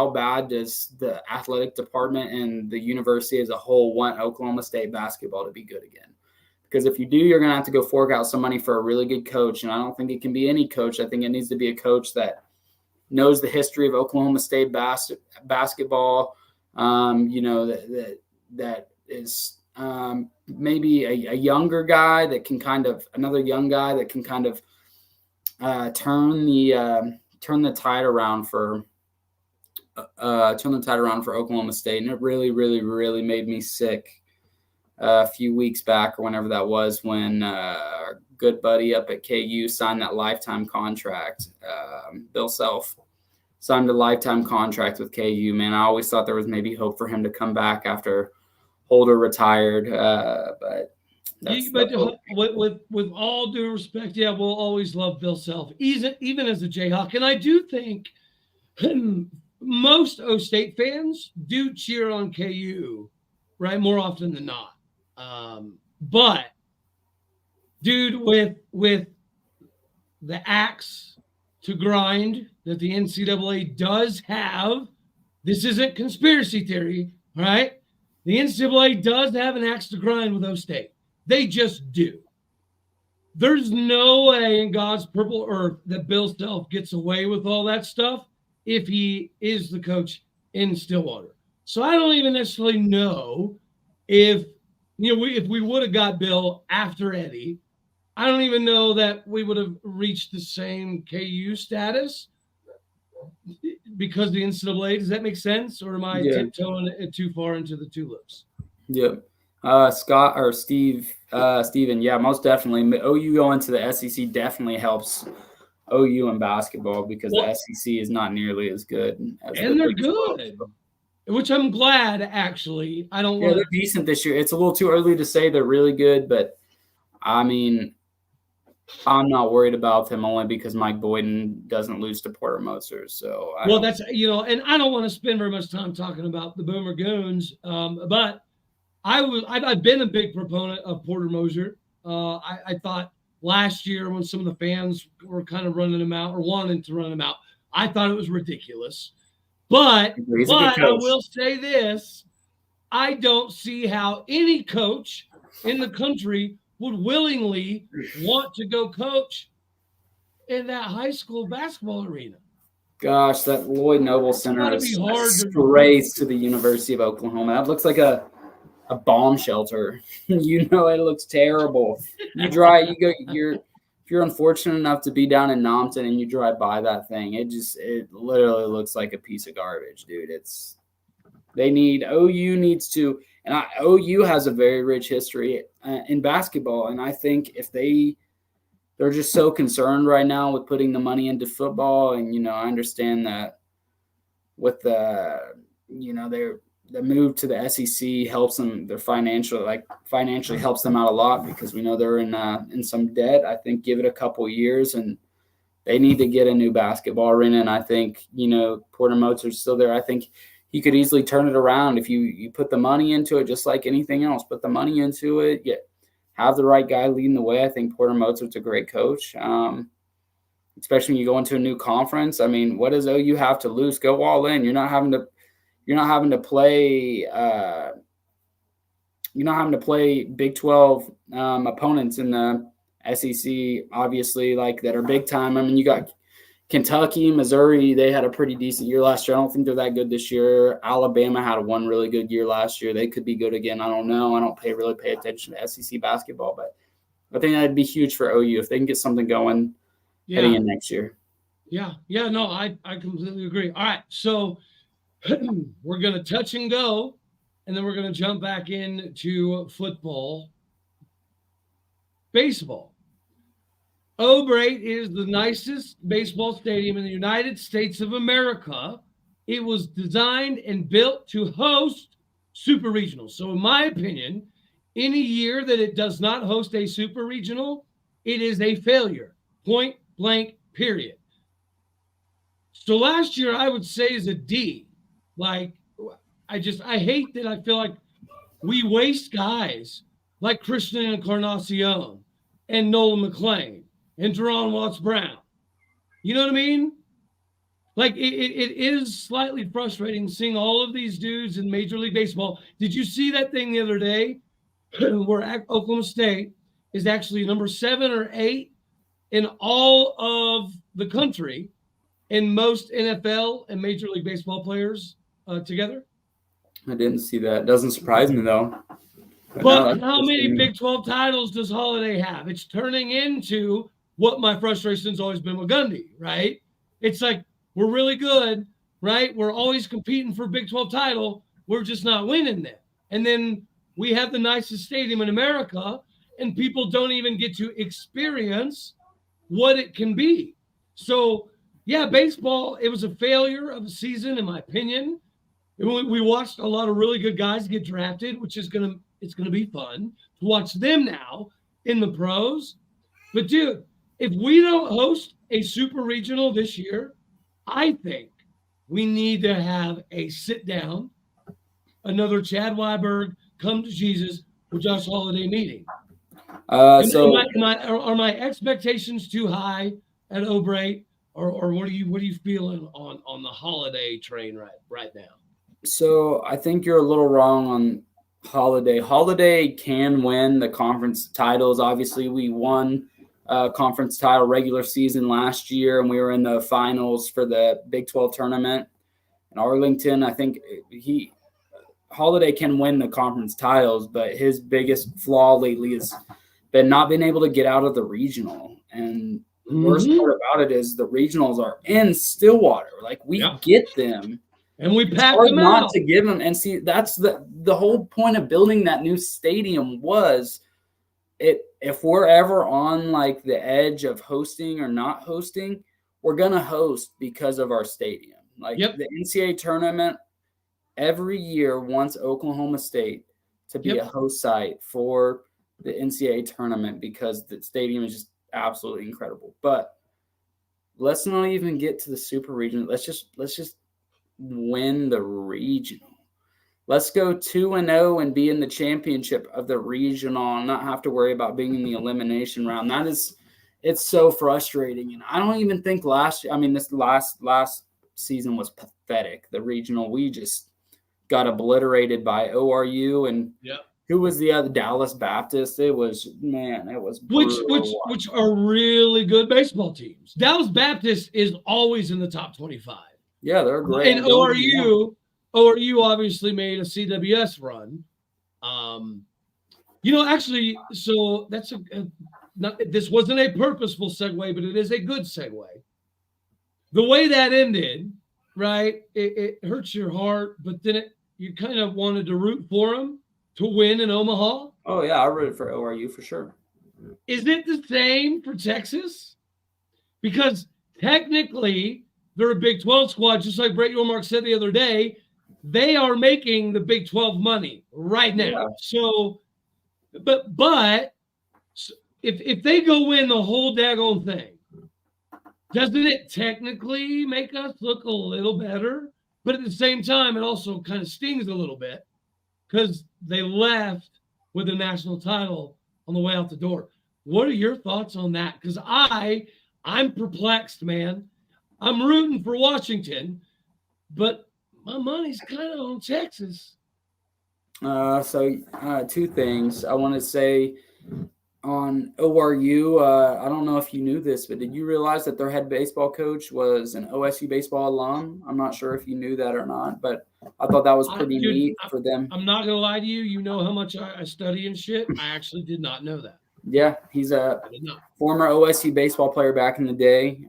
bad does the athletic department and the university as a whole want Oklahoma State basketball to be good again? Because if you do, you're going to have to go fork out some money for a really good coach. And I don't think it can be any coach. I think it needs to be a coach that knows the history of Oklahoma State basketball, that is maybe a younger guy that can another young guy that can turn the tide around for Oklahoma State. And it really, really, really made me sick a few weeks back or whenever that was when our good buddy up at KU signed that lifetime contract. Bill Self signed a lifetime contract with KU. Man, I always thought there was maybe hope for him to come back after Holder retired, but with all due respect, we'll always love Bill Self, even as a Jayhawk. And I do think most O State fans do cheer on KU, right, more often than not. But, dude, with the axe to grind that the NCAA does have, this isn't conspiracy theory, right? The NCAA does have an axe to grind with O State. They just do. There's no way in God's purple earth that Bill Self gets away with all that stuff if he is the coach in Stillwater. So I don't even necessarily know if we would have got Bill after Eddie. I don't even know that we would have reached the same KU status because the NCAA. Does that make sense, or am I tiptoeing it too far into the tulips? Yeah. Scott or Steven, yeah, most definitely. OU going to the SEC definitely helps OU in basketball because the SEC is not nearly as good. And they're good, which I'm glad, actually. They're decent this year. It's a little too early to say they're really good, but, I mean, I'm not worried about them only because Mike Boynton doesn't lose to Porter Moser. So, and I don't want to spend very much time talking about the Boomer Goons, but I've been a big proponent of Porter Moser. I thought last year when some of the fans were kind of running him out or wanting to run him out, I thought it was ridiculous. But I will say this, I don't see how any coach in the country would willingly want to go coach in that high school basketball arena. Gosh, that Lloyd Noble Center is a disgrace to the University of Oklahoma. That looks like a bomb shelter. It looks terrible. You're you're unfortunate enough to be down in Nompton and you drive by that thing, it literally looks like a piece of garbage, dude. OU needs to, and OU has a very rich history in basketball. And I think if they're just so concerned right now with putting the money into football. And, I understand that with the move to the SEC helps them, financially helps them out a lot, because we know they're in some debt. I think give it a couple years and they need to get a new basketball arena. And I think, Porter Mozart's still there. I think he could easily turn it around if you put the money into it, just like anything else. Put the money into it, have the right guy leading the way. I think Porter Mozart's a great coach, especially when you go into a new conference. I mean, what does OU have to lose? Go all in. You're not having to play. You're not having to play Big 12 opponents in the SEC, obviously, that are big time. I mean, you got Kentucky, Missouri. They had a pretty decent year last year. I don't think they're that good this year. Alabama had one really good year last year. They could be good again. I don't know. I don't really pay attention to SEC basketball, but I think that'd be huge for OU if they can get something going heading in next year. Yeah. No, I completely agree. All right, so we're going to touch and go, and then we're going to jump back into football. Baseball. O'Brate is the nicest baseball stadium in the United States of America. It was designed and built to host super regionals. So in my opinion, any year that it does not host a super regional, it is a failure. Point blank, period. So last year I would say is a D. I hate that. I feel like we waste guys like Christian Encarnacion and Nolan McClain and Jerron Watts-Brown. You know what I mean? It is slightly frustrating seeing all of these dudes in Major League Baseball. Did you see that thing the other day where Oklahoma State is actually number 7 or 8 in all of the country in most NFL and Major League Baseball players together? I didn't see that. Doesn't surprise me, though. But how many Big 12 titles does Holiday have? It's turning into what my frustration's always been with Gundy, right? It's like, we're really good, right? We're always competing for Big 12 title. We're just not winning them. And then we have the nicest stadium in America, and people don't even get to experience what it can be. So, yeah, baseball, it was a failure of a season, in my opinion. We watched a lot of really good guys get drafted, which is it's gonna be fun to watch them now in the pros. But dude, if we don't host a super regional this year, I think we need to have a sit down, another Chad Weiberg come to Jesus with Josh Holiday meeting. Are my expectations too high at O'Brate, or what are you feeling on the Holiday train right now? So I think you're a little wrong on Holiday. Holiday can win the conference titles. Obviously, we won conference title regular season last year, and we were in the finals for the Big 12 tournament in Arlington. I think Holiday can win the conference titles, but his biggest flaw lately has been not being able to get out of the regional. And the worst part about it is the regionals are in Stillwater. We get them. And we pack them out. Not to give them. And see, that's the whole point of building that new stadium was if we're ever on the edge of hosting or not hosting, we're going to host because of our stadium. The NCAA tournament every year wants Oklahoma State to be a host site for the NCAA tournament because the stadium is just absolutely incredible. But let's not even get to the super region. Let's just win the regional. Let's go 2-0 and be in the championship of the regional and not have to worry about being in the elimination round. It's so frustrating. And I don't even think this last season was pathetic. The regional, we just got obliterated by ORU and who was the other? Dallas Baptist. It was which are really good baseball teams. Dallas Baptist is always in the top 25. Yeah, they're great. And ORU obviously made a CWS run. Actually, so that's this wasn't a purposeful segue, but it is a good segue. The way that ended, right? It hurts your heart, but then you kind of wanted to root for them to win in Omaha. Oh yeah, I rooted for ORU for sure. Is it the same for Texas? Because technically they're a Big 12 squad, just like Brett Yormark said the other day. They are making the Big 12 money right now. Yeah. So, but if they go win the whole daggone thing, doesn't it technically make us look a little better? But at the same time, it also kind of stings a little bit because they left with a national title on the way out the door. What are your thoughts on that? Because I'm perplexed, man. I'm rooting for Washington, but my money's kind of on Texas. So two things. I want to say on ORU, I don't know if you knew this, but did you realize that their head baseball coach was an OSU baseball alum? I'm not sure if you knew that or not, but I thought that was pretty neat for them. I'm not going to lie to you. You know how much I study and shit. I actually did not know that. Yeah, he's a former OSU baseball player back in the day.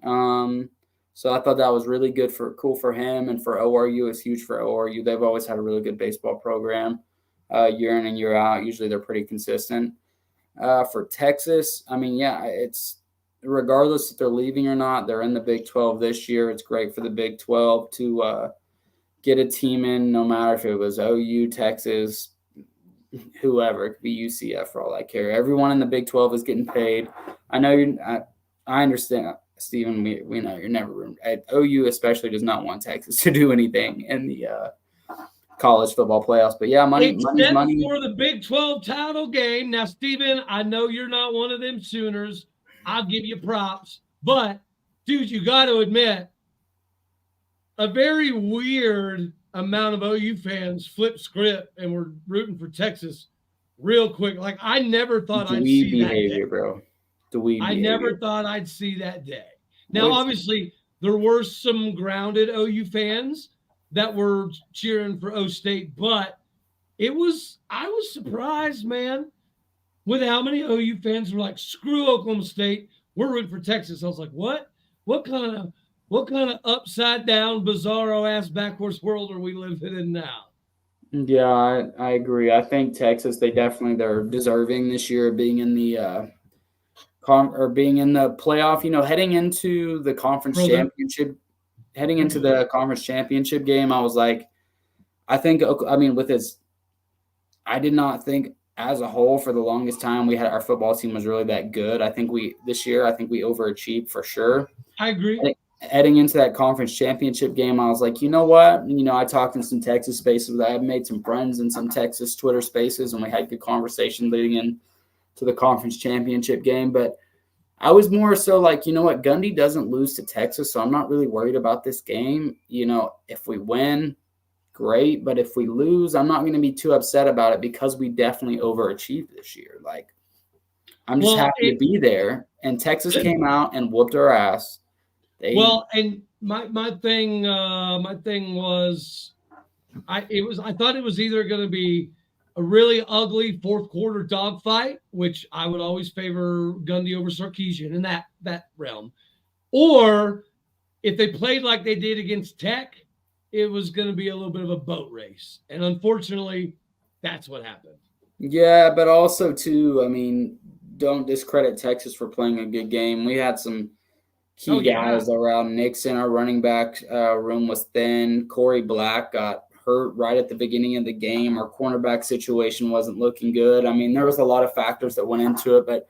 So I thought that was really cool for him, and for ORU, it's huge for ORU. They've always had a really good baseball program, year in and year out. Usually they're pretty consistent. For Texas, I mean, yeah, it's regardless if they're leaving or not, they're in the Big 12 this year. It's great for the Big 12 to get a team in, no matter if it was OU, Texas, whoever. It could be UCF for all I care. Everyone in the Big 12 is getting paid. I know I understand, Stephen. We know you're never at OU, especially does not want Texas to do anything in the college football playoffs. But yeah, money for the Big 12 title game. Now, Stephen, I know you're not one of them Sooners. I'll give you props. But, dude, you got to admit, a very weird amount of OU fans flipped script and were rooting for Texas real quick. Like, I never thought I'd see that day. Bro. I never thought I'd see that day. Now, obviously, there were some grounded OU fans that were cheering for O State, but I was surprised, man, with how many OU fans were like, screw Oklahoma State, we're rooting for Texas. I was like, what? What kind of upside down, bizarro ass backwards world are we living in now? Yeah, I agree. I think Texas, they're deserving this year of being in the being in the playoff, heading into the conference championship. Heading into the conference championship game, I was like, I did not think as a whole for the longest time our football team was really that good. This year we overachieved for sure. I agree. Heading into that conference championship game, I was like, you know what? I talked in some Texas spaces. I have made some friends in some Texas Twitter spaces, and we had good conversation leading in to the conference championship game. But I was more so like, you know what, Gundy doesn't lose to Texas, so I'm not really worried about this game. If we win, great. But if we lose, I'm not going to be too upset about it because we definitely overachieved this year. Like, I'm just happy to be there. And Texas came out and whooped our ass. And my thing was, I thought it was either going to be a really ugly fourth quarter dogfight, which I would always favor Gundy over Sarkisian in that realm. Or if they played like they did against Tech, it was going to be a little bit of a boat race. And unfortunately, that's what happened. Yeah, but also too, don't discredit Texas for playing a good game. We had some key guys around. Nixon, our running back room was thin. Corey Black got hurt right at the beginning of the game. Our cornerback situation wasn't looking good. There was a lot of factors that went into it, but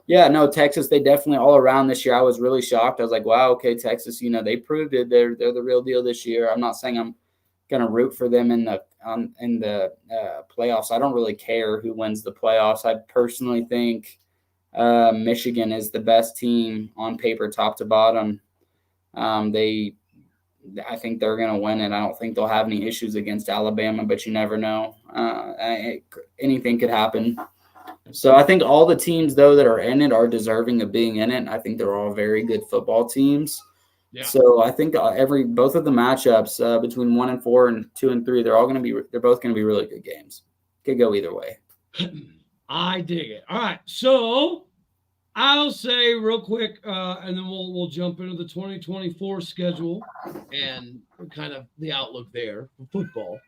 yeah, no, Texas, they definitely all around this year. I was really shocked. I was like, wow, okay, Texas, they proved it. They're the real deal this year. I'm not saying I'm going to root for them in the playoffs. I don't really care who wins the playoffs. I personally think Michigan is the best team on paper, top to bottom. I think they're going to win it. I don't think they'll have any issues against Alabama, but you never know. Anything could happen. So I think all the teams, though, that are in it are deserving of being in it. I think they're all very good football teams. Yeah. So I think both of the matchups between 1 and 4 and 2 and 3, they're both going to be really good games. Could go either way. I dig it. All right. So I'll say real quick, and then we'll jump into the 2024 schedule and kind of the outlook there for football.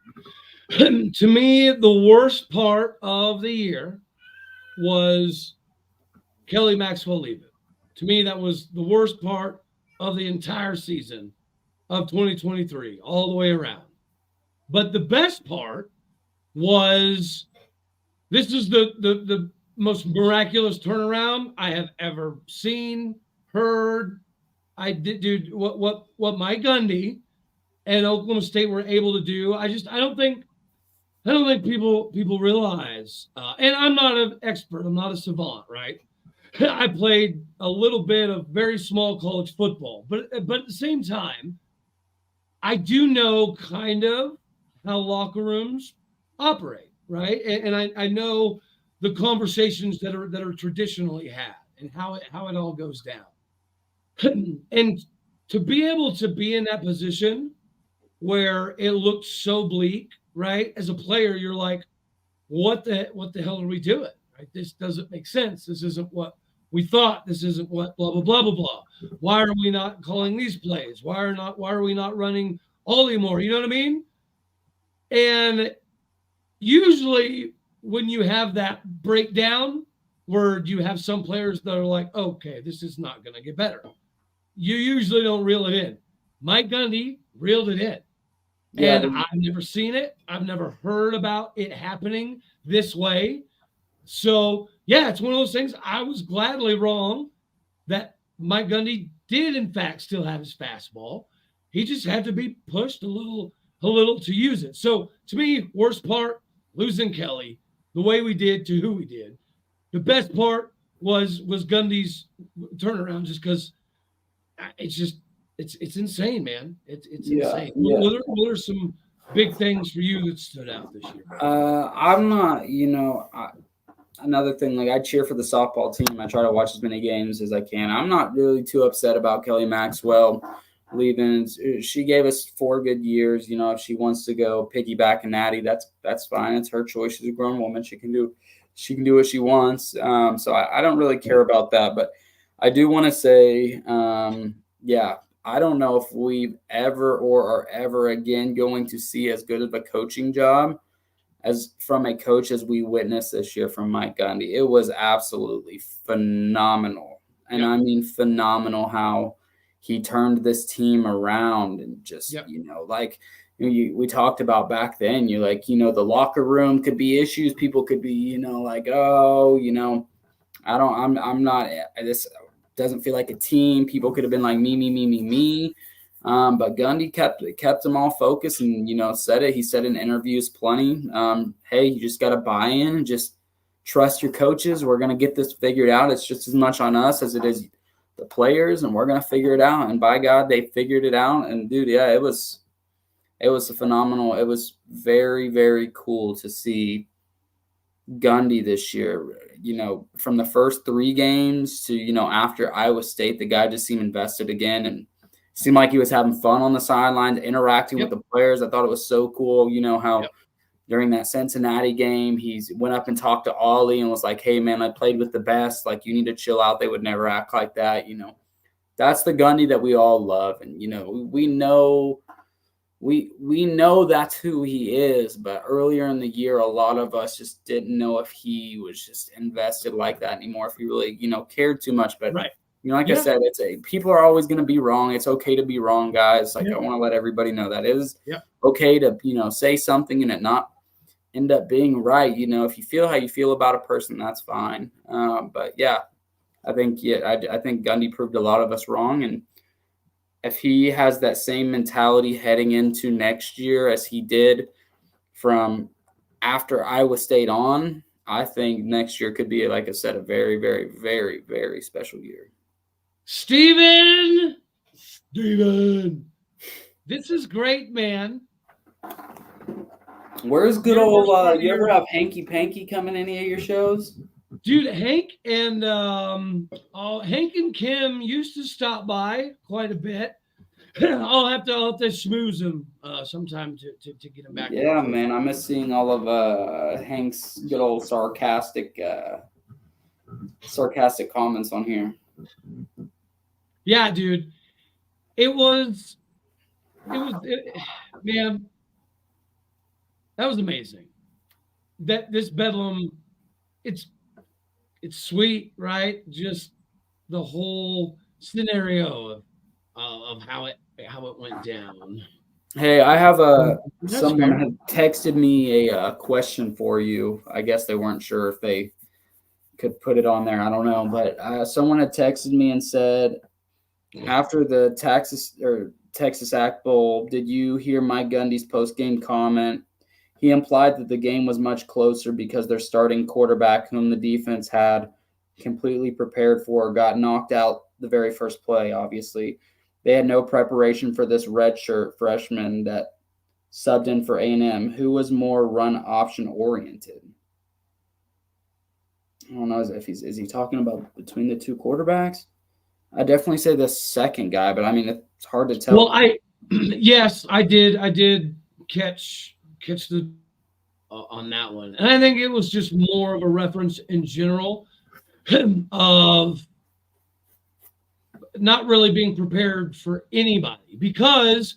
To me, the worst part of the year was Kelly Maxwell leaving. To me, that was the worst part of the entire season of 2023, all the way around. But the best part was this is the most miraculous turnaround I have ever seen, heard. I did, dude. What Mike Gundy and Oklahoma State were able to do. I don't think people realize. And I'm not an expert. I'm not a savant, right? I played a little bit of very small college football, but at the same time, I do know kind of how locker rooms operate, right? And I know the conversations that are traditionally had and how it all goes down. And to be able to be in that position where it looked so bleak, right? As a player, you're like, what the hell are we doing? Right? This doesn't make sense. This isn't what we thought. This isn't what blah blah blah blah blah. Why are we not calling these plays? Why are we not running Ollie more? You know what I mean? And usually when you have that breakdown where you have some players that are like, okay, this is not going to get better, you usually don't reel it in. Mike Gundy reeled it in. Yeah. And I've never seen it. I've never heard about it happening this way. So, yeah, it's one of those things. I was gladly wrong that Mike Gundy did, in fact, still have his fastball. He just had to be pushed a little to use it. So, to me, worst part, losing Kelly the way we did to who we did. The best part was Gundy's turnaround, just because it's insane, man. It's insane. Yeah. What are some big things for you that stood out this year? I'm not, another thing, like I cheer for the softball team. I try to watch as many games as I can. I'm not really too upset about Kelly Maxwell leaving. She gave us 4 good years. If she wants to go piggyback and natty, that's fine. It's her choice. She's a grown woman. She can do what she wants. So I don't really care about that. But I do want to say, I don't know if we've ever or are ever again going to see as good of a coaching job as from a coach as we witnessed this year from Mike Gundy. It was absolutely phenomenal. And I mean phenomenal how he turned this team around and just, we talked about back then, the locker room could be issues. People could be, this doesn't feel like a team. People could have been like me. But Gundy kept them all focused and, said it. He said in interviews plenty, hey, you just got to buy in and just trust your coaches. We're going to get this figured out. It's just as much on us as it is the players, and we're going to figure it out. And by God, they figured it out. And dude, yeah, it was a phenomenal. It was very, very cool to see Gundy this year, from the first 3 games to, after Iowa State, the guy just seemed invested again and seemed like he was having fun on the sidelines, interacting with the players. I thought it was so cool, how during that Cincinnati game, he went up and talked to Ollie and was like, hey, man, I played with the best. Like, you need to chill out. They would never act like that. That's the Gundy that we all love. And, we know that's who he is. But earlier in the year, a lot of us just didn't know if he was just invested like that anymore, if he really, cared too much. But, I said, people are always going to be wrong. It's okay to be wrong, guys. Like, I want to let everybody know that it is okay to, say something and it not end up being right. If you feel how you feel about a person, that's fine. But yeah, I think Gundy proved a lot of us wrong. And if he has that same mentality heading into next year as he did from after Iowa State on, I think next year could be, like I said, a very, very, very, very special year. Steven, this is great, man. Where's good old, you ever have Hanky Panky come in any of your shows? Dude, Hank and Kim used to stop by quite a bit. I'll have to schmooze him sometime to get him back. Yeah, man, I miss seeing all of Hank's good old sarcastic sarcastic comments on here. Yeah, dude. Man, that was amazing. That this Bedlam, it's sweet, right? Just the whole scenario of how it went down. Hey, I have That's someone fair. had texted me a question for you. I guess they weren't sure if they could put it on there. I don't know, but someone had texted me and said, after the Texas Act Bowl, did you hear Mike Gundy's post-game comment? He implied that the game was much closer because their starting quarterback, whom the defense had completely prepared for, got knocked out the very first play, obviously. They had no preparation for this redshirt freshman that subbed in for A&M, who was more run option oriented. I don't know if is he talking about between the two quarterbacks? I definitely say the second guy, but I mean it's hard to tell. Well, yes, I did catch the on that one, and I think it was just more of a reference in general of not really being prepared for anybody, because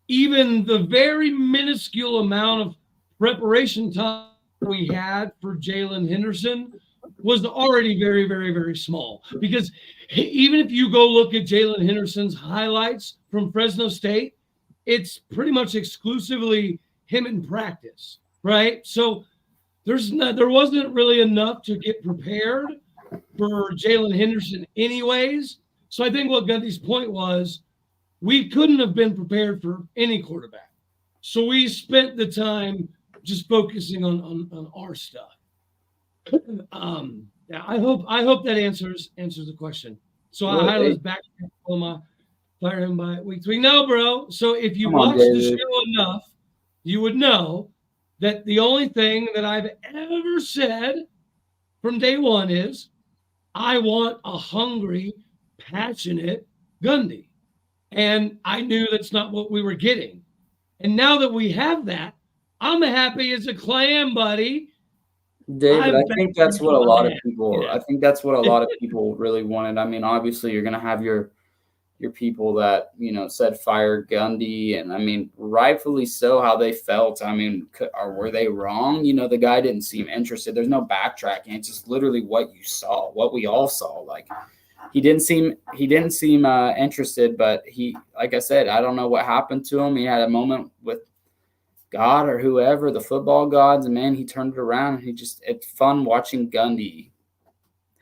even the very minuscule amount of preparation time we had for Jalen Henderson was already very, very, very small. Because even if you go look at Jalen Henderson's highlights from Fresno State, it's pretty much exclusively him in practice, right? So there wasn't really enough to get prepared for Jalen Henderson anyways. So I think what Gundy's point was, we couldn't have been prepared for any quarterback. So we spent the time just focusing on our stuff. Yeah, I hope that answers the question. So I highlight back on my fire him by week 3. No, bro. So if you watch the show enough, you would know that the only thing that I've ever said from day one is I want a hungry, passionate Gundy. And I knew that's not what we were getting. And now that we have that, I'm happy as a clam, buddy. David, I think that's what a lot of people. I think that's what a lot of people really wanted. I mean, obviously, you're going to have your people that said fire Gundy, and I mean, rightfully so. How they felt. I mean, were they wrong? The guy didn't seem interested. There's no backtracking. It's just literally what you saw, what we all saw. Like he didn't seem interested, but he, like I said, I don't know what happened to him. He had a moment with God or whoever, the football gods, and man, he turned it around. It's fun watching Gundy,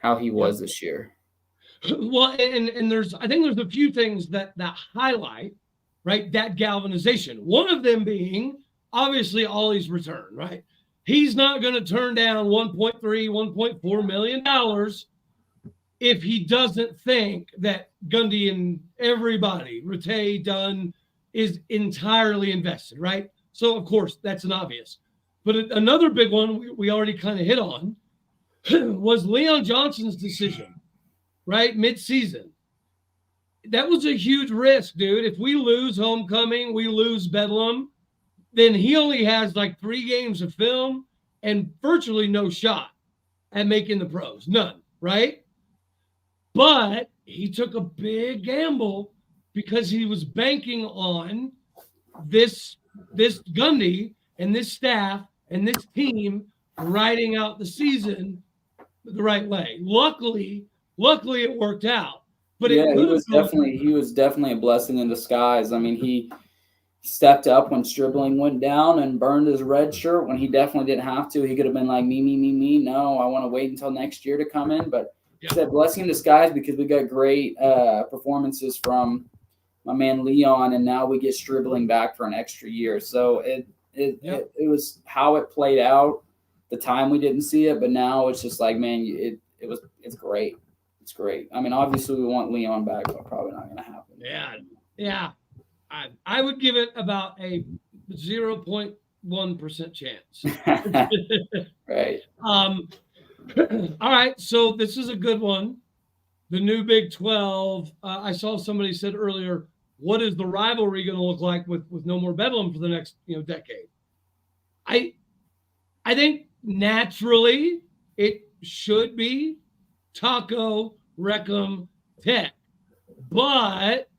how he was this year. Well, and I think there's a few things that highlight, right, that galvanization. One of them being obviously Ollie's return, right? He's not going to turn down $1.3, $1.4 million if he doesn't think that Gundy and everybody, Rattay, Dunn, is entirely invested, right? So, of course, that's an obvious. But another big one we already kind of hit on was Leon Johnson's decision, right? Mid-season. That was a huge risk, dude. If we lose homecoming, we lose Bedlam, then he only has like 3 games of film and virtually no shot at making the pros. None, right? But he took a big gamble because he was banking on this Gundy and this staff and this team riding out the season the right way. Luckily it worked out. But he was definitely a blessing in disguise. I mean, he stepped up when Stribling went down and burned his red shirt when he definitely didn't have to. He could have been like, me. No, I want to wait until next year to come in. But it's a blessing in disguise because we got great performances from my man Leon, and now we get Stribling back for an extra year. So it was how it played out. The time we didn't see it, but now it's just like, man, it's great. It's great. I mean, obviously we want Leon back, but probably not going to happen. Yeah. I would give it about a 0.1% chance. Right. All right. So this is a good one. The new Big 12. I saw somebody said earlier, what is the rivalry going to look like with no more Bedlam for the next decade? I think naturally it should be Taco Reclam Tech. But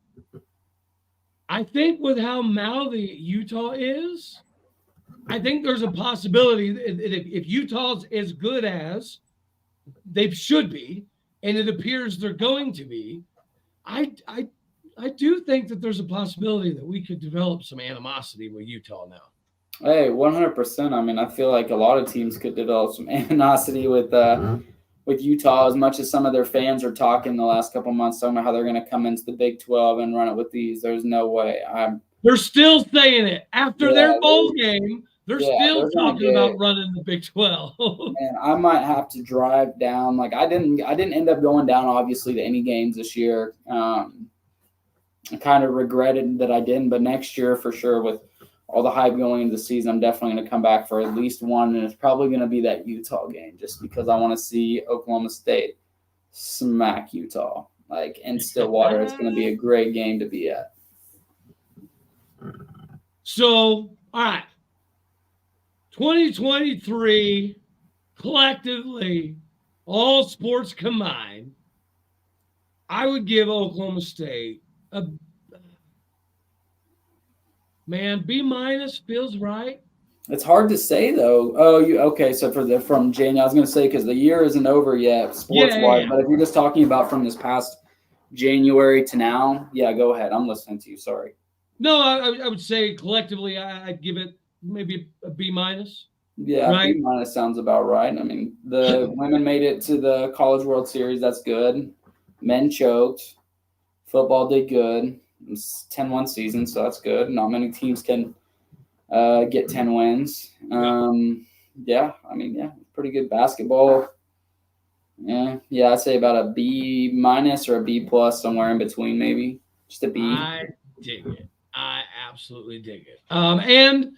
I think with how mouthy Utah is, I think there's a possibility that if Utah's as good as they should be, and it appears they're going to be, I do think that there's a possibility that we could develop some animosity with Utah now. Hey, 100%. I mean, I feel like a lot of teams could develop some animosity with Utah, as much as some of their fans are talking the last couple months, talking about how they're going to come into the Big 12 and run it with these. There's no way. They're still saying it after their bowl game. They're still talking about running the Big 12. And I might have to drive down. Like I didn't end up going down, obviously, to any games this year. I kind of regretted that I didn't, but next year for sure, with all the hype going into the season, I'm definitely going to come back for at least one, and it's probably going to be that Utah game, just because I want to see Oklahoma State smack Utah. Like in Stillwater, it's going to be a great game to be at. So, all right. 2023, collectively, all sports combined, I would give Oklahoma State a B- feels right. It's hard to say though. Oh, okay? So from January, I was going to say because the year isn't over yet, sports wise. But if you're just talking about from this past January to now, yeah, go ahead. I'm listening to you. Sorry. No, I would say collectively, I'd give it maybe a B-. Yeah, right? B- sounds about right. I mean, the women made it to the College World Series. That's good. Men choked. Football did good. It's 10-1 season, so that's good. Not many teams can get 10 wins. Pretty good basketball. Yeah, I'd say about a B- or a B+, somewhere in between, maybe. Just a B. I dig it. I absolutely dig it. And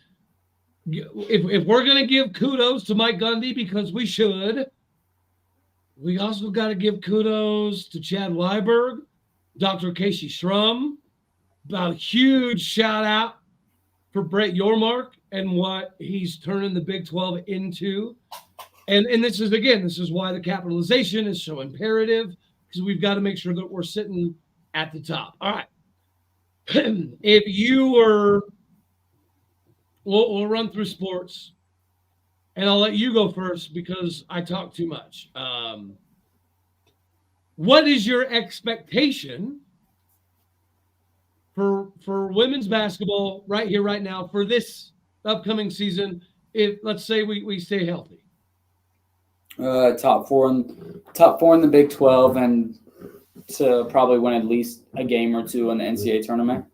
if we're going to give kudos to Mike Gundy, because we should, we also got to give kudos to Chad Weiberg, Dr. Kayse Shrum. A huge shout out for Brett Yormark and what he's turning the Big 12 into. And this is why the capitalization is so imperative, because we've got to make sure that we're sitting at the top. All right. If you were, we'll run through sports, and I'll let you go first because I talk too much. What is your expectation for women's basketball right here, right now, for this upcoming season, if let's say we stay healthy? Top four in the Big 12, and to probably win at least a game or two in the NCAA tournament.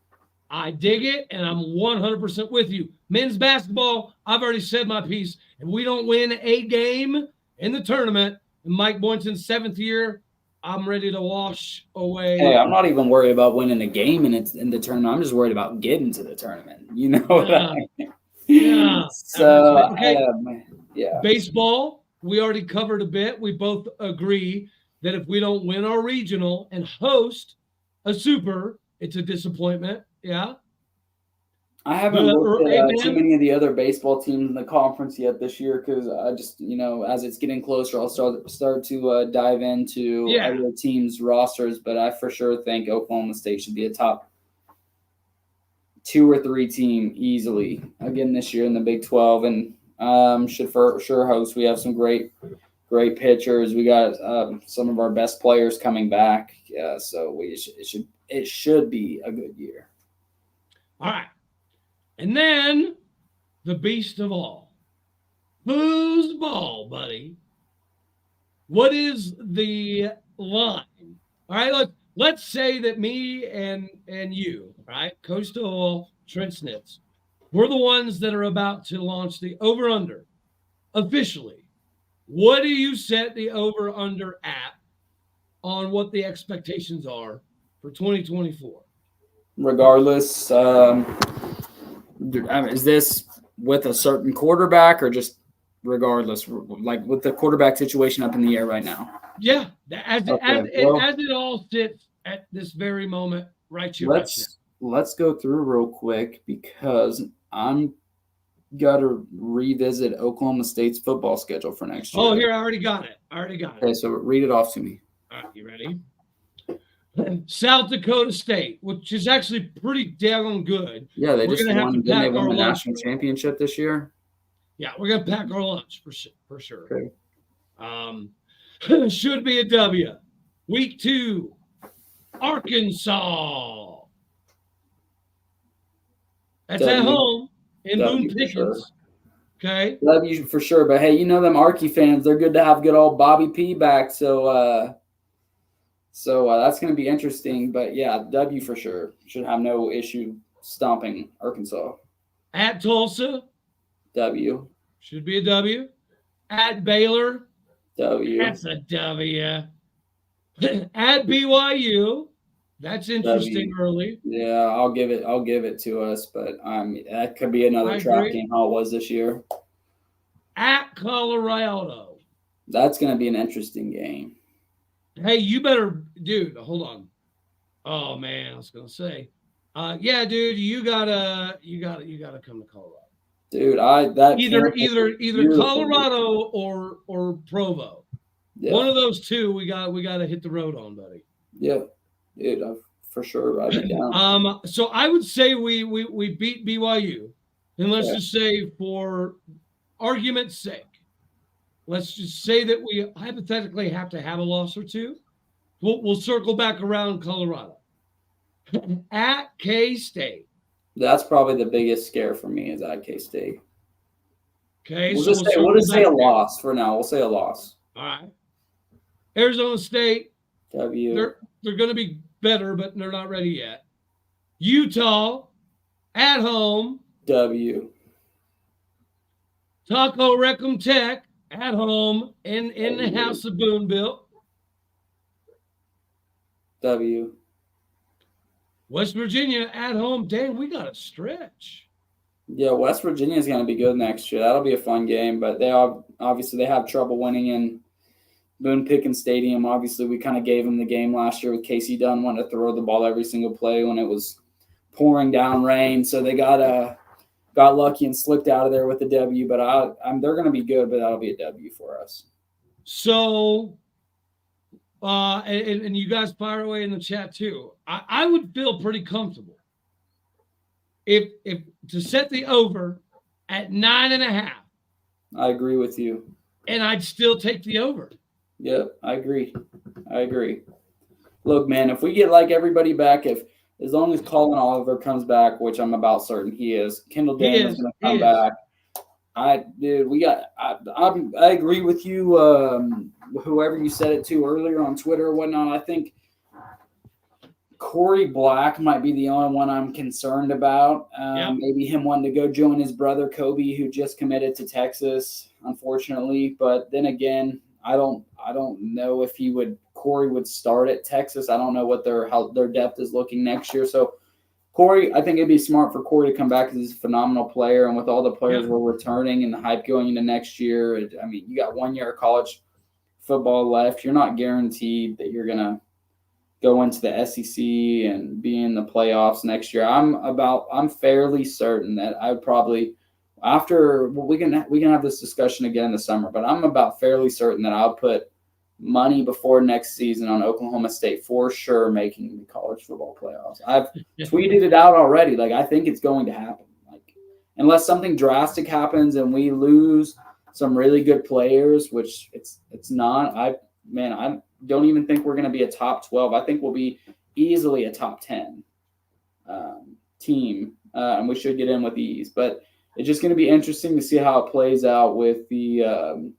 I dig it, and I'm 100% with you. Men's basketball, I've already said my piece. If we don't win a game in the tournament, in Mike Boynton's 7th year, I'm ready to wash away. Hey, I'm not even worried about winning a game in the tournament. I'm just worried about getting to the tournament. You know what I mean? Yeah. So, okay. Yeah. Baseball, we already covered a bit. We both agree that if we don't win our regional and host a super, it's a disappointment. Yeah. I haven't looked at too many of the other baseball teams in the conference yet this year, because I just, as it's getting closer, I'll start to dive into other teams' rosters. But I for sure think Oklahoma State should be a top 2 or 3 team easily again this year in the Big 12, and should for sure host. We have some great pitchers. We got some of our best players coming back. Yeah, so it should be a good year. All right. And then the beast of all. Whose ball, buddy? What is the line? All right, let's say that me and you, right, Coastal Trent Snitz, we're the ones that are about to launch the over-under officially. What do you set the over-under at on what the expectations are for 2024? Regardless, is this with a certain quarterback or just regardless, like with the quarterback situation up in the air right now? Yeah, as it all sits at this very moment, right here. Let's go through real quick, because I'm got to revisit Oklahoma State's football schedule for next year. Oh, here, I already got it. Okay, so read it off to me. All right, you ready? South Dakota State, which is actually pretty daggone good. Yeah, they We're just gonna have won. to Didn't they pack win our the lunch national for it. championship this year? Yeah, we're gonna pack our lunch for sure. Okay. Should be a W. Week 2, Arkansas. That's at W. home in W Boone for Pickens. sure. Okay. W for sure. But hey, you know them Arky fans, they're good to have good old Bobby P back. So that's going to be interesting. But yeah, W for sure. Should have no issue stomping Arkansas. At Tulsa. W. Should be a W. At Baylor. W. That's a W. At BYU. That's interesting early. Yeah, I'll give it to us, but that could be another trap game how it was this year. At Colorado. That's going to be an interesting game. Hey, you better, dude, hold on. Oh man, I was going to say. Yeah, dude, you gotta come to Colorado. Dude, either Colorado or Provo. Yeah. One of those two we got to hit the road on, buddy. Yeah. Dude, I've for sure write it down. So I would say we beat BYU, and let's Okay. just say for argument's sake, let's just say that we hypothetically have to have a loss or two. We'll circle back around Colorado. At K-State. That's probably the biggest scare for me is at K-State. Okay, We'll so just say a loss for now. We'll say a loss. All right. Arizona State. W. They're going to be better, but they're not ready yet. Utah at home. W. Taco Recum Tech at home in the house of Boone built. W. West Virginia at home. Dang, we got a stretch. Yeah, West Virginia is going to be good next year. That'll be a fun game, but they have trouble winning in Boone Pickens Stadium. Obviously, we kind of gave them the game last year with Casey Dunn wanting to throw the ball every single play when it was pouring down rain. So they got lucky and slipped out of there with the W. But they're going to be good, but that'll be a W for us. So, and you guys fire away in the chat too. I would feel pretty comfortable if to set the over at 9.5. I agree with you. And I'd still take the over. Yep, I agree. Look, man, if we get like everybody back, as long as Colin Oliver comes back, which I'm about certain he is, Kendall Daniels going to come back. I agree with you. Whoever you said it to earlier on Twitter or whatnot, I think Corey Black might be the only one I'm concerned about. Maybe him wanting to go join his brother Kobe, who just committed to Texas, unfortunately. But then again, I don't know if Corey would start at Texas. I don't know how their depth is looking next year. So Corey, I think it'd be smart for Corey to come back because he's a phenomenal player. And with all the players we're returning and the hype going into next year, you got 1 year of college football left. You're not guaranteed that you're going to go into the SEC and be in the playoffs next year. I'm fairly certain that I would probably we can have this discussion again in the summer, but I'm about fairly certain that I'll put money before next season on Oklahoma State for sure making the college football playoffs. I've tweeted it out already. Like, I think it's going to happen. Like, unless something drastic happens and we lose some really good players, which it's not. I don't even think we're going to be a top 12. I think we'll be easily a top 10 team, and we should get in with ease. But it's just going to be interesting to see how it plays out with the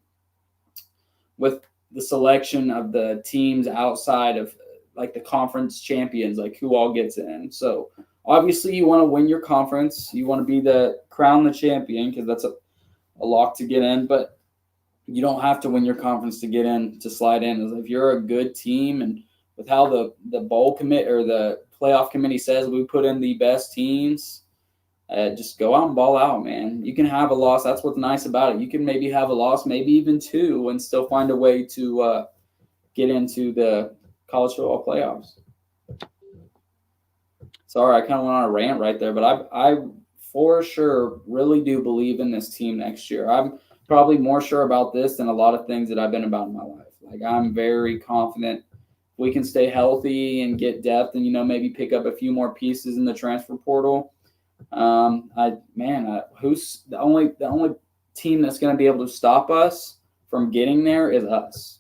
selection of the teams outside of like the conference champions, like who all gets in. So obviously you want to win your conference. You want to be the crown the champion because that's a lock to get in, but you don't have to win your conference to get in, to slide in. If you're a good team and with how the bowl commit or the playoff committee says we put in the best teams, just go out and ball out, man. You can have a loss. That's what's nice about it. You can maybe have a loss, maybe even two, and still find a way to get into the college football playoffs. Sorry, I kind of went on a rant right there, but I for sure really do believe in this team next year. I'm probably more sure about this than a lot of things that I've been about in my life. Like, I'm very confident we can stay healthy and get depth and, maybe pick up a few more pieces in the transfer portal. Who's the only team that's going to be able to stop us from getting there is us.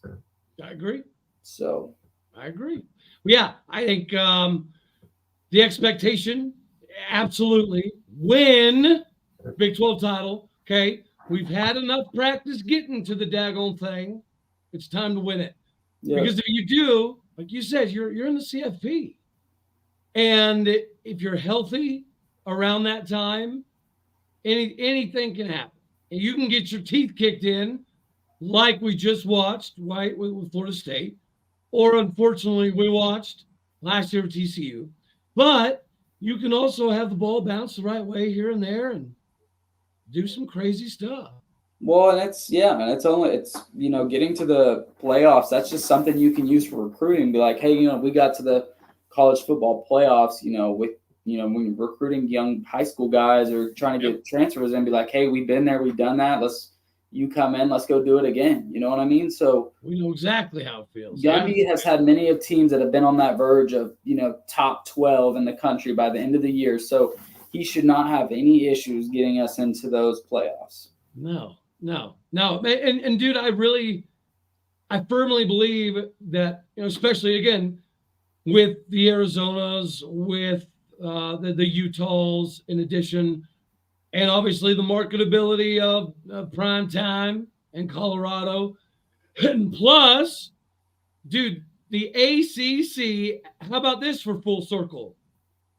I agree. So I agree. Yeah, I think the expectation, absolutely, win Big 12 title. Okay, we've had enough practice getting to the daggone thing. It's time to win it. yes. Because if you do, like you said, you're in the CFP. And if you're healthy around that time, anything can happen. And you can get your teeth kicked in like we just watched, right, with Florida State. Or unfortunately, we watched last year with TCU. But you can also have the ball bounce the right way here and there and do some crazy stuff. Well, and it's getting to the playoffs. That's just something you can use for recruiting. Be like, hey, we got to the college football playoffs, when you're recruiting young high school guys or trying to get transfers and be like, hey, we've been there, we've done that. You come in, let's go do it again. You know what I mean? So we know exactly how it feels. Gundy has had many of teams that have been on that verge of, top 12 in the country by the end of the year. So he should not have any issues getting us into those playoffs. No. And dude, I firmly believe that, especially again, with the Arizonas, with the Utahs in addition, and obviously the marketability of prime time in Colorado. And plus, dude, the ACC, how about this for full circle?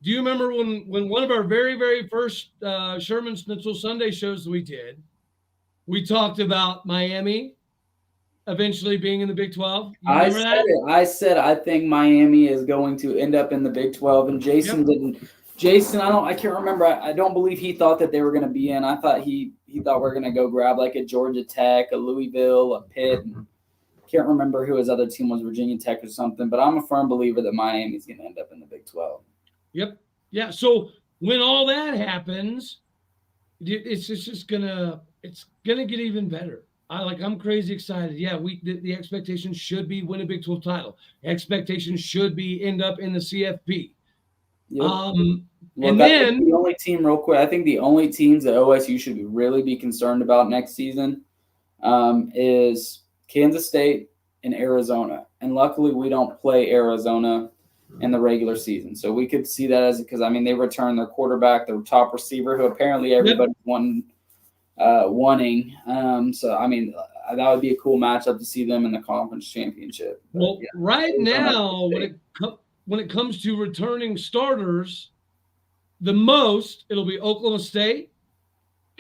Do you remember when one of our very, very first Sherman Schnitzel Sunday shows that we did, we talked about Miami eventually being in the Big 12? I said I think Miami is going to end up in the Big 12, and Jason didn't. Jason, I can't remember. I don't believe he thought that they were going to be in. I thought he thought we're going to go grab like a Georgia Tech, a Louisville, a Pitt. And can't remember who his other team was, Virginia Tech or something. But I'm a firm believer that Miami's going to end up in the Big 12. Yep. Yeah. So when all that happens, it's just gonna get even better. I'm crazy excited. Yeah, the expectation should be win a Big 12 title. Expectation should be end up in the CFP. Yep. And then the only team, real quick, I think the only teams that OSU should really be concerned about next season is Kansas State and Arizona. And luckily, we don't play Arizona in the regular season, so we could see that because they returned their quarterback, their top receiver, who apparently everybody's wanting. So that would be a cool matchup to see them in the conference championship. Well, right now, when it comes to returning starters, the most it'll be Oklahoma State,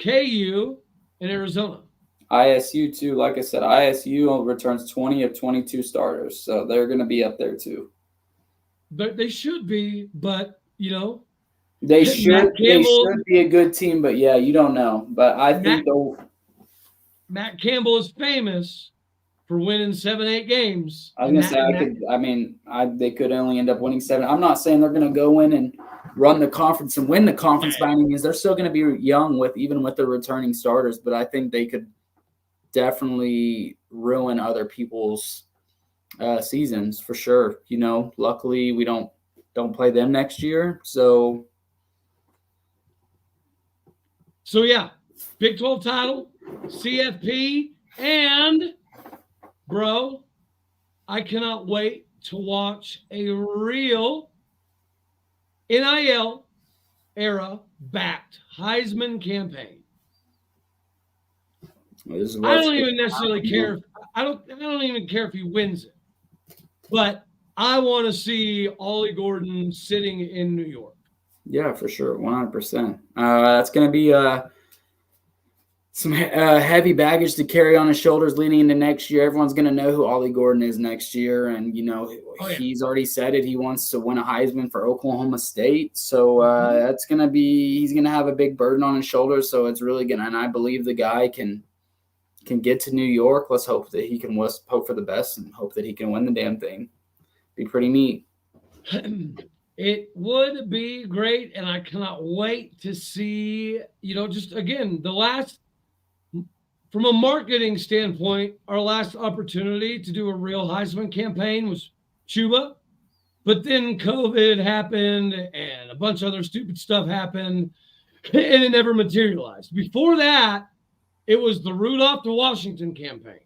KU, and Arizona. ISU too. Like I said, ISU returns 20 of 22 starters, so they're going to be up there too. But they should be, but they should be a good team. But yeah, you don't know. But I think Matt Campbell is famous for winning 7-8 games. I was going to say they could only end up winning 7. I'm not saying they're going to go in and run the conference and win the conference by any means. They're still going to be young even with the returning starters, but I think they could definitely ruin other people's seasons for sure. Luckily we don't play them next year. So yeah, Big 12 title, CFP, and bro, I cannot wait to watch a real NIL era backed Heisman campaign. I don't even necessarily care. I don't even care if he wins it, but I want to see Ollie Gordon sitting in New York. Yeah, for sure, 100%. That's going to be some heavy baggage to carry on his shoulders leading into next year. Everyone's going to know who Ollie Gordon is next year, and he's already said it. He wants to win a Heisman for Oklahoma State, so he's going to have a big burden on his shoulders. So it's really going to, and I believe the guy can get to New York. Let's hope that he can hope for the best and hope that he can win the damn thing. Be pretty neat. It would be great, and I cannot wait to see, just again, from a marketing standpoint, our last opportunity to do a real Heisman campaign was Chuba, but then COVID happened and a bunch of other stupid stuff happened, and it never materialized. Before that, it was the Rudolph to Washington campaign.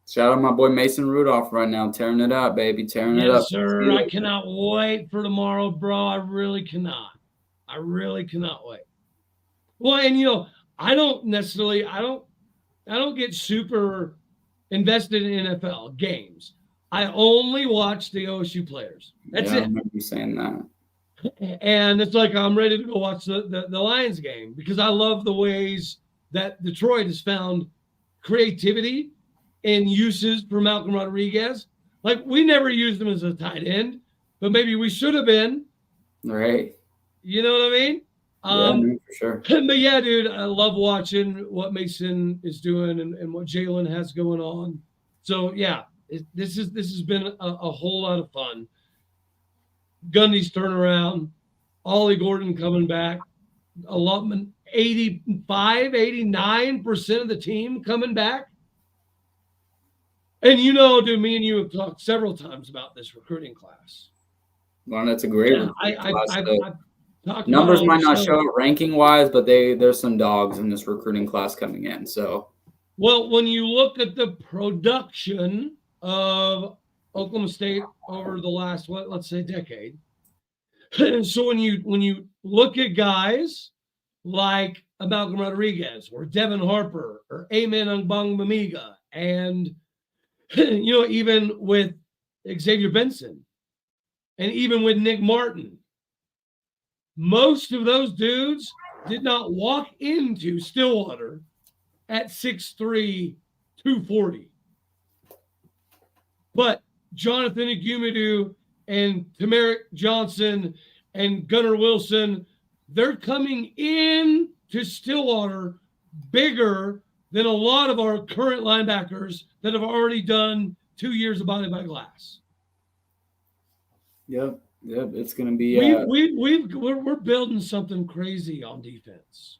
Shout out my boy Mason Rudolph right now, tearing it up, baby, tearing it up. Yes, sir. I cannot wait for tomorrow, bro. I really cannot. I really cannot wait. Well, and I don't get super invested in NFL games. I only watch the OSU players. That's it. I remember you saying that. And it's like I'm ready to go watch the Lions game because I love the ways that Detroit has found creativity and uses for Malcolm Rodriguez. Like, we never used him as a tight end, but maybe we should have been. Right. You know what I mean? Yeah, for sure. But yeah, dude, I love watching what Mason is doing and what Jalen has going on. So yeah, this has been a whole lot of fun. Gundy's turnaround, Ollie Gordon coming back, allotment 89% of the team coming back. And dude, me and you have talked several times about this recruiting class. Well, that's a great class. Numbers might not show it ranking wise, but there's some dogs in this recruiting class coming in. So, well, when you look at the production of Oklahoma State over the last let's say decade, so when you look at guys like Malcolm Rodriguez or Devin Harper or Amen Angbang-Mamiga, and even with Xavier Benson, and even with Nick Martin, most of those dudes did not walk into Stillwater at 6'3", 240. But Jonathan Agumedu and Tamarick Johnson and Gunnar Wilson, they're coming in to Stillwater bigger than a lot of our current linebackers that have already done 2 years of body by glass. Yep, it's going to be. We're building something crazy on defense.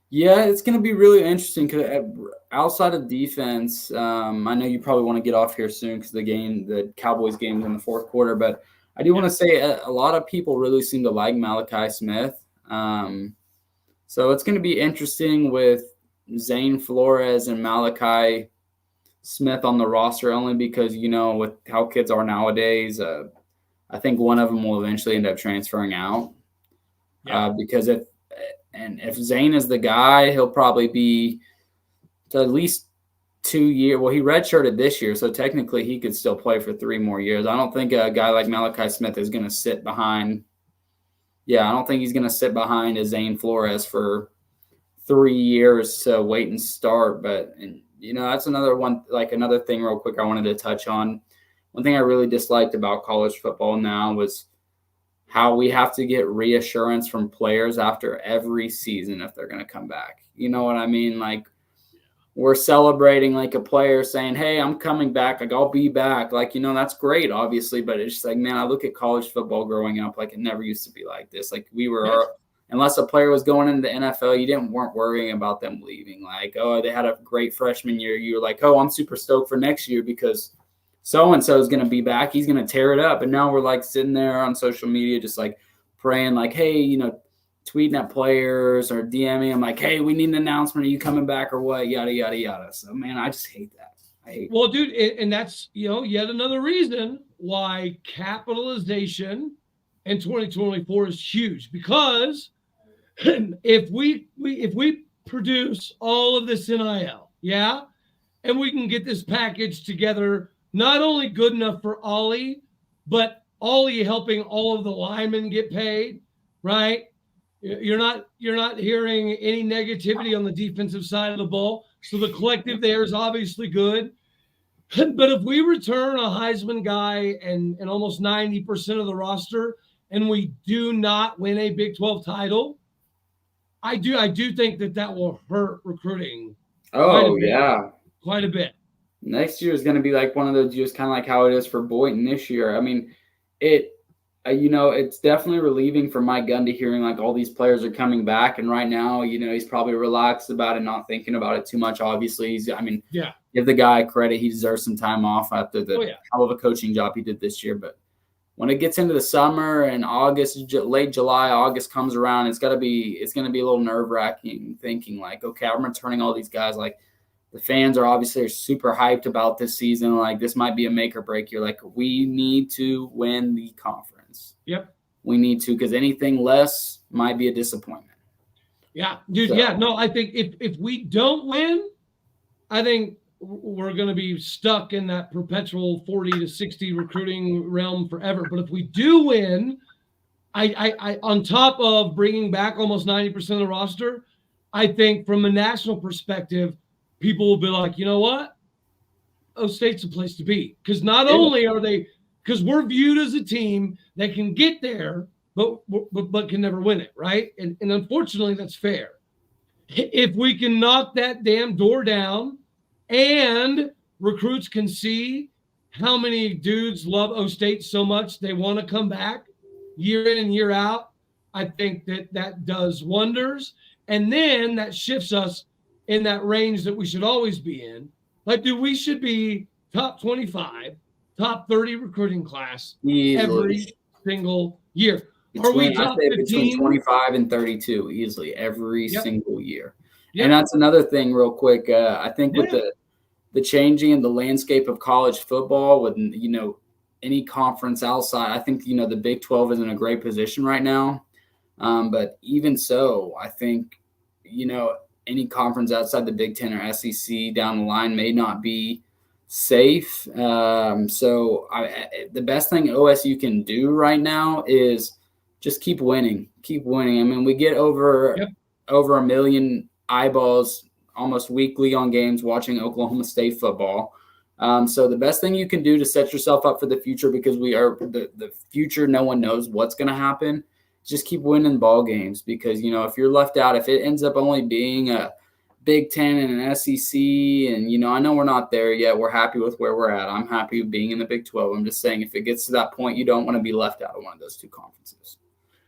Yeah, it's going to be really interesting because outside of defense, I know you probably want to get off here soon because the Cowboys game is in the fourth quarter, but I do want to say a lot of people really seem to like Malachi Smith. So it's going to be interesting with Zane Flores and Malachi Smith on the roster, only because, with how kids are nowadays, I think one of them will eventually end up transferring out. Yeah. Because if Zane is the guy, he'll probably be to at least 2 years. Well, he redshirted this year, so technically he could still play for 3 more years. I don't think a guy like Malachi Smith is going to sit behind. Yeah, I don't think he's going to sit behind a Zane Flores for 3 years to wait and start. But that's another thing real quick I wanted to touch on. One thing I really disliked about college football now was how we have to get reassurance from players after every season if they're going to come back. You know what I mean? Like, we're celebrating like a player saying, hey, I'm coming back. Like, I'll be back. Like, that's great, obviously. But it's just like, man, I look at college football growing up, like it never used to be like this. Like unless a player was going into the NFL, you weren't worrying about them leaving. Like, oh, they had a great freshman year. You were like, oh, I'm super stoked for next year because so-and-so is going to be back. He's going to tear it up. And now we're like sitting there on social media just like praying like, hey, tweeting at players or DMing them like, hey, we need an announcement. Are you coming back or what? Yada, yada, yada. So, man, I just hate that. Well, dude, and that's, yet another reason why capitalization in 2024 is huge. Because if we produce all of this NIL, yeah, and we can get this package together, not only good enough for Ollie, but Ollie helping all of the linemen get paid, right? You're not hearing any negativity on the defensive side of the ball. So the collective there is obviously good. But if we return a Heisman guy and almost 90% of the roster, and we do not win a Big 12 title, I do think that will hurt recruiting. Oh, yeah. Quite a bit. Next year is going to be like one of those, just kind of like how it is for Boynton this year. I mean, it It's definitely relieving for Mike Gundy hearing like all these players are coming back. And right now, he's probably relaxed about it, not thinking about it too much. Obviously, Yeah. Give the guy credit. He deserves some time off after the Oh, yeah. hell of a coaching job he did this year. But when it gets into the summer and August, late July, August comes around, it's going to be a little nerve-wracking thinking like, okay, I'm returning all these guys. Like the fans are super hyped about this season. Like this might be a make or break year. Like we need to win the conference. Yep. We need to, because anything less might be a disappointment. Yeah, dude. So, yeah, no, I think if we don't win, I think we're going to be stuck in that perpetual 40 to 60 recruiting realm forever. But if we do win, I on top of bringing back almost 90% of the roster, I think from a national perspective, people will be like, you know what? O State's a place to be. Because not only are they – because we're viewed as a team that can get there, but can never win it, right? And unfortunately, that's fair. If we can knock that damn door down and recruits can see how many dudes love O State so much they want to come back year in and year out, I think that does wonders. And then that shifts us in that range that we should always be in. Like, dude, we should be top 25, top 30 recruiting class every single year. Are we top 15? Between 25 and 32 easily every single year. Yep. And that's another thing real quick. I think with the changing and the landscape of college football with, any conference outside, I think, the Big 12 is in a great position right now. But even so, I think, any conference outside the Big 10 or SEC down the line may not be safe. So the best thing OSU can do right now is just keep winning. Keep winning. I mean, we get over a million eyeballs almost weekly on games watching Oklahoma State football. So the best thing you can do to set yourself up for the future, because we are the future, no one knows what's going to happen. Just keep winning ball games, because, if you're left out, if it ends up only being a Big 10 and an SEC, and, I know we're not there yet. We're happy with where we're at. I'm happy with being in the Big 12. I'm just saying, if it gets to that point, you don't want to be left out of one of those two conferences.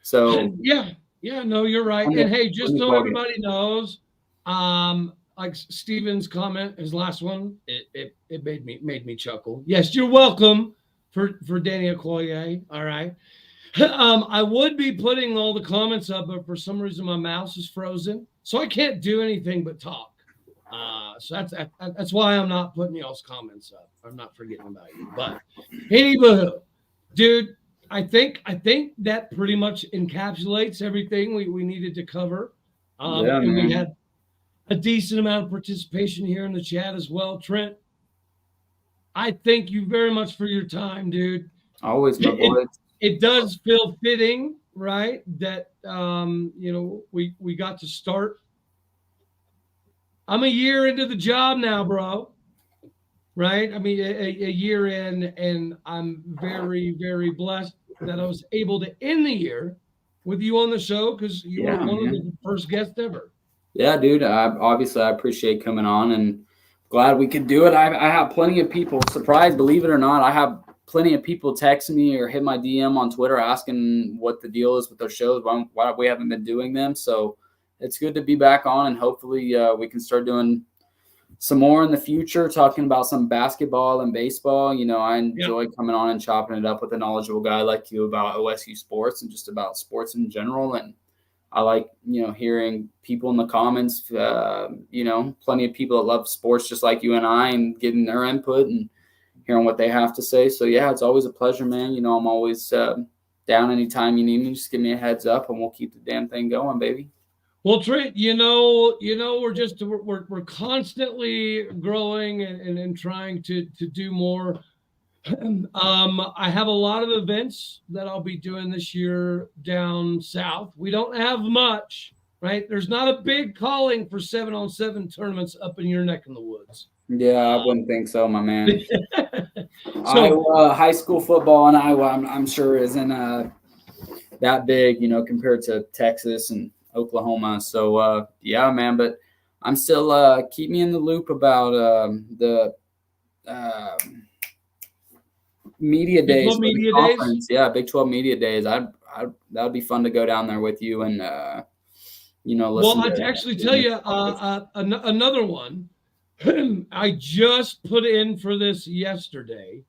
So no, you're right. And hey, just so everybody knows, like Steven's comment, his last one, it made me chuckle. Yes, you're welcome for Danny Okoye. All right. I would be putting all the comments up, but for some reason my mouse is frozen, so I can't do anything but talk. So that's why I'm not putting y'all's comments up. I'm not forgetting about you. But anywho, dude, I think that pretty much encapsulates everything we needed to cover. And we had a decent amount of participation here in the chat as well. Trent, I thank you very much for your time, dude. Always, my boy. It does feel fitting, right, that we got to start. I'm a year into the job now, bro. Right? I mean, a year in, and I'm very, very blessed that I was able to end the year with you on the show, because you were one of the first guests ever. Yeah, dude. I appreciate coming on, and glad we could do it. I have plenty of people surprised, believe it or not. I have plenty of people text me or hit my DM on Twitter asking what the deal is with those shows, why we haven't been doing them. So it's good to be back on, and hopefully we can start doing some more in the future, talking about some basketball and baseball. I enjoy coming on and chopping it up with a knowledgeable guy like you about OSU sports and just about sports in general. And I like, hearing people in the comments, plenty of people that love sports just like you and I, and getting their input and hearing what they have to say. So yeah, it's always a pleasure, man. I'm always down anytime you need me. Just give me a heads up and we'll keep the damn thing going, baby. Well, Trent, we're constantly growing and trying to do more. I have a lot of events that I'll be doing this year down south. We don't have much, right? There's not a big calling for 7-on-7 tournaments up in your neck in the woods. Yeah, I wouldn't think so, my man. Iowa, high school football in Iowa, I'm sure isn't that big, compared to Texas and Oklahoma. So, yeah, man, but I'm still keep me in the loop about media Big days 12 for the media days? conference. Yeah, Big 12 media days. That would be fun to go down there with you and listen. Well, I'd actually tell you another one. I just put in for this yesterday.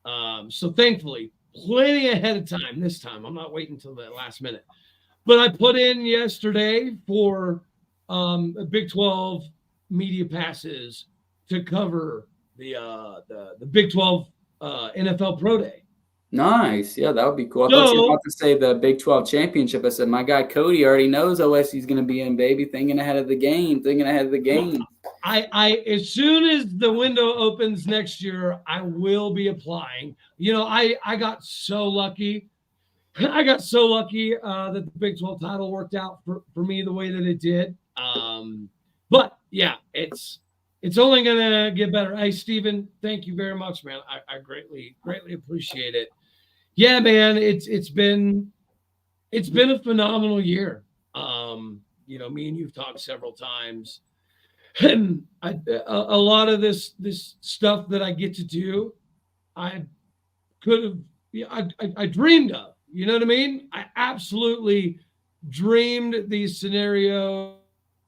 So thankfully, plenty ahead of time this time. I'm not waiting until the last minute. But I put in yesterday for Big 12 media passes to cover the Big 12 NFL Pro Day. Nice. Yeah, that would be cool. I thought you were about to say the Big 12 championship. I said, my guy Cody already knows OSU's going to be in, baby, thinking ahead of the game. Well, I as soon as the window opens next year, I will be applying. I got so lucky. I got so lucky that the Big 12 title worked out for me the way that it did. But yeah, it's only gonna get better. Hey, Steven, thank you very much, man. I greatly appreciate it. Yeah, man, it's been a phenomenal year. Me and you've talked several times, and a lot of this stuff that I get to do, I could have, I dreamed of. You know what I mean? I absolutely dreamed these scenarios.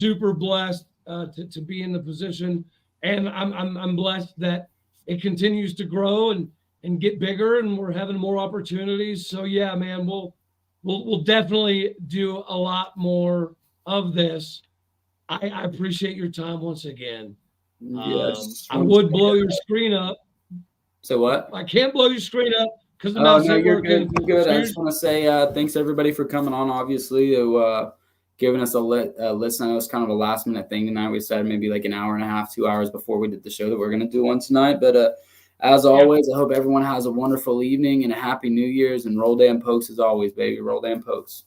Super blessed to be in the position, and I'm blessed that it continues to grow and get bigger, and we're having more opportunities. So yeah, man, we'll definitely do a lot more of this. I appreciate your time once again. Yes, I would blow your screen up. So what? I can't blow your screen up because the mouse ain't working. Good. You're good. I just want to say thanks everybody for coming on. Obviously, giving us a listen. I know it's kind of a last minute thing tonight. We said maybe like an hour and a half, 2 hours before we did the show that we're going to do one tonight. But as always, I hope everyone has a wonderful evening and a happy New Year's. And roll damn pokes as always, baby. Roll damn pokes.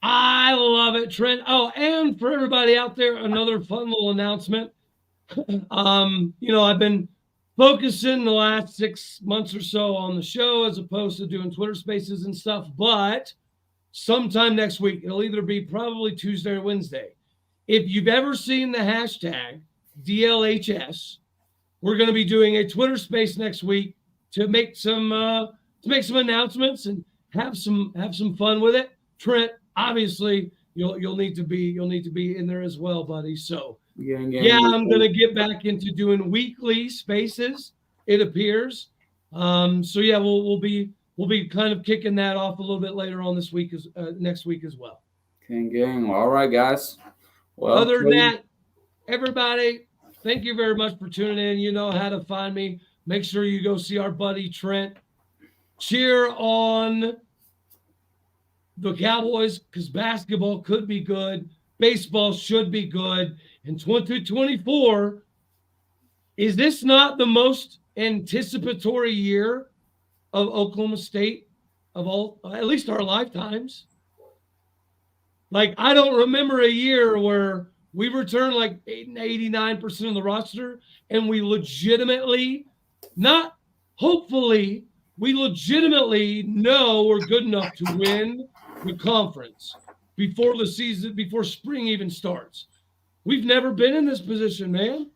I love it, Trent. Oh, and for everybody out there, another fun little announcement. I've been focusing the last 6 months or so on the show as opposed to doing Twitter Spaces and stuff, but sometime next week, it'll either be probably Tuesday or Wednesday. If you've ever seen the hashtag DLHS, we're going to be doing a Twitter Space next week to make some announcements and have some fun with it. Trent, obviously, you'll need to be in there as well, buddy. So I'm going to get back into doing weekly spaces, it appears. So yeah, we'll be kind of kicking that off a little bit later on this week, next week as well. Gang. Well, all right, guys. Well, other than that, everybody, thank you very much for tuning in. You know how to find me. Make sure you go see our buddy Trent. Cheer on the Cowboys because basketball could be good. Baseball should be good. And 2024, is this not the most anticipatory year of Oklahoma State of all, at least our lifetimes? Like, I don't remember a year where we returned like 89% of the roster and we legitimately, not hopefully, we legitimately know we're good enough to win the conference before the season, before spring even starts. We've never been in this position, man.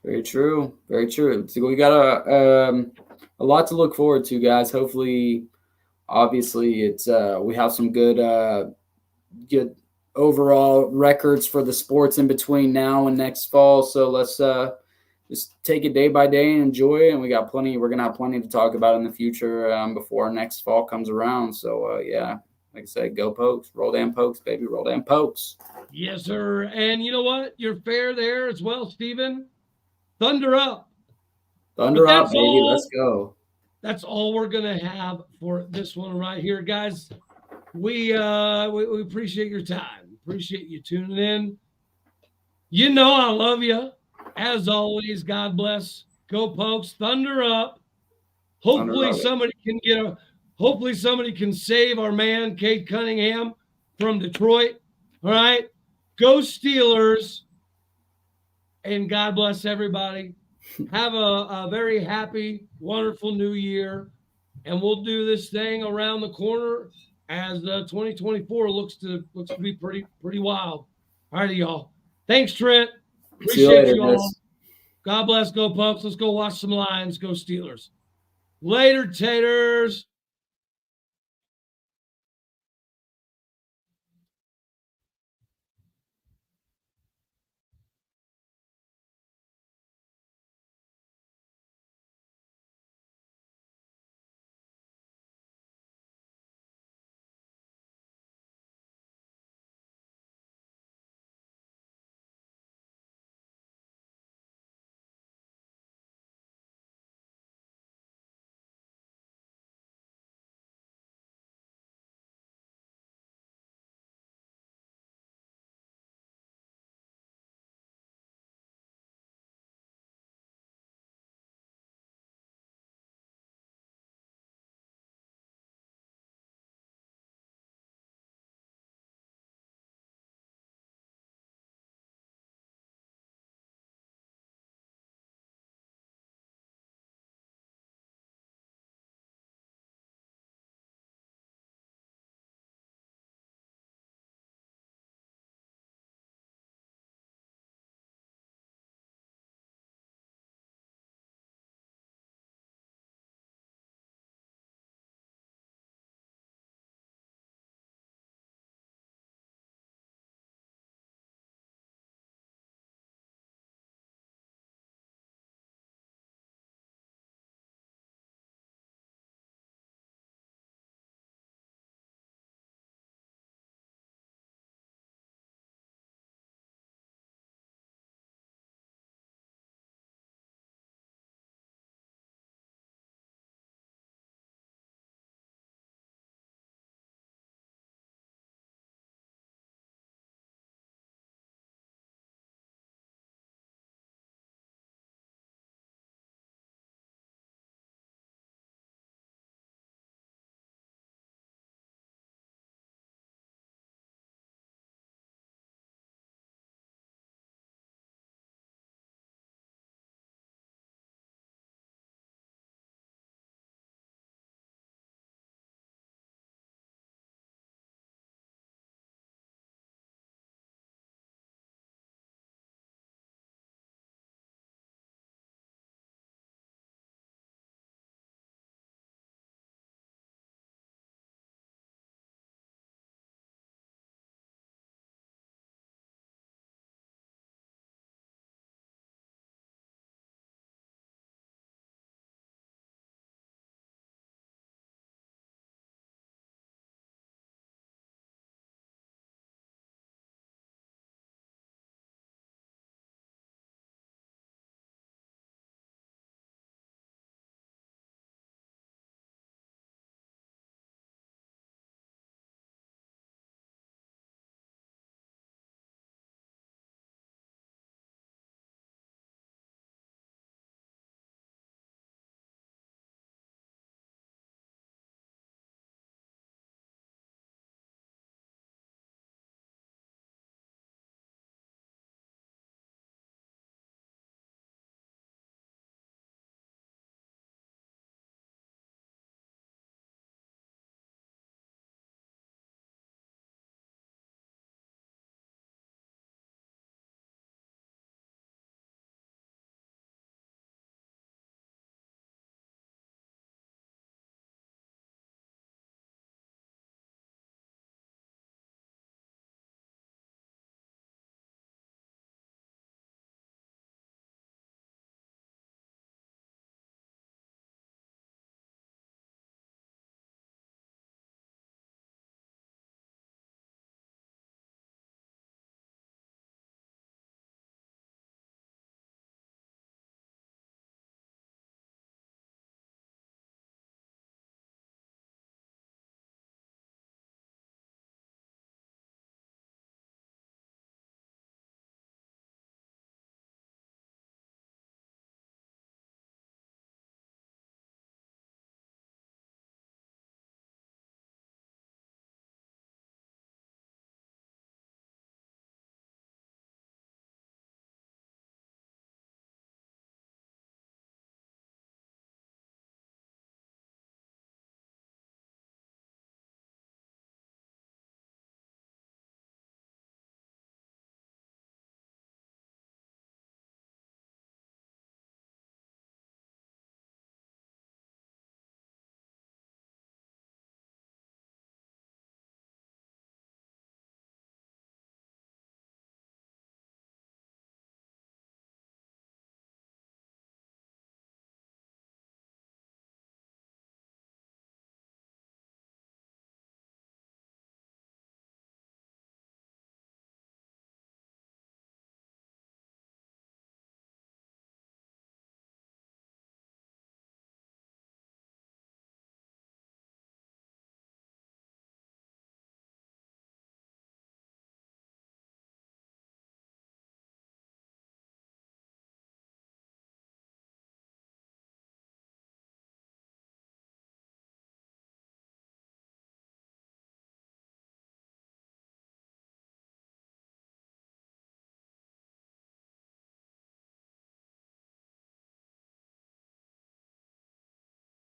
Very true. So we got a lot to look forward to, guys. Hopefully, obviously, it's we have some good overall records for the sports in between now and next fall. So let's just take it day by day and enjoy it. And we're going to have plenty to talk about in the future before next fall comes around. So like I said, go Pokes, roll damn Pokes, baby, roll damn Pokes. Yes, sir. And you know what? You're fair there as well, Steven. Thunder up. Thunder up, baby. Let's go. That's all we're going to have for this one right here, guys. We appreciate your time. Appreciate you tuning in. You know I love you. As always, God bless. Go Pokes. Thunder up. Hopefully somebody can save our man, Cade Cunningham from Detroit. All right. Go Steelers. And God bless everybody. Have a very happy, wonderful new year. And we'll do this thing around the corner as 2024 looks to be pretty wild. All righty, y'all. Thanks, Trent. Appreciate you all. God bless. Go Pokes. Let's go watch some Lions. Go Steelers. Later, taters.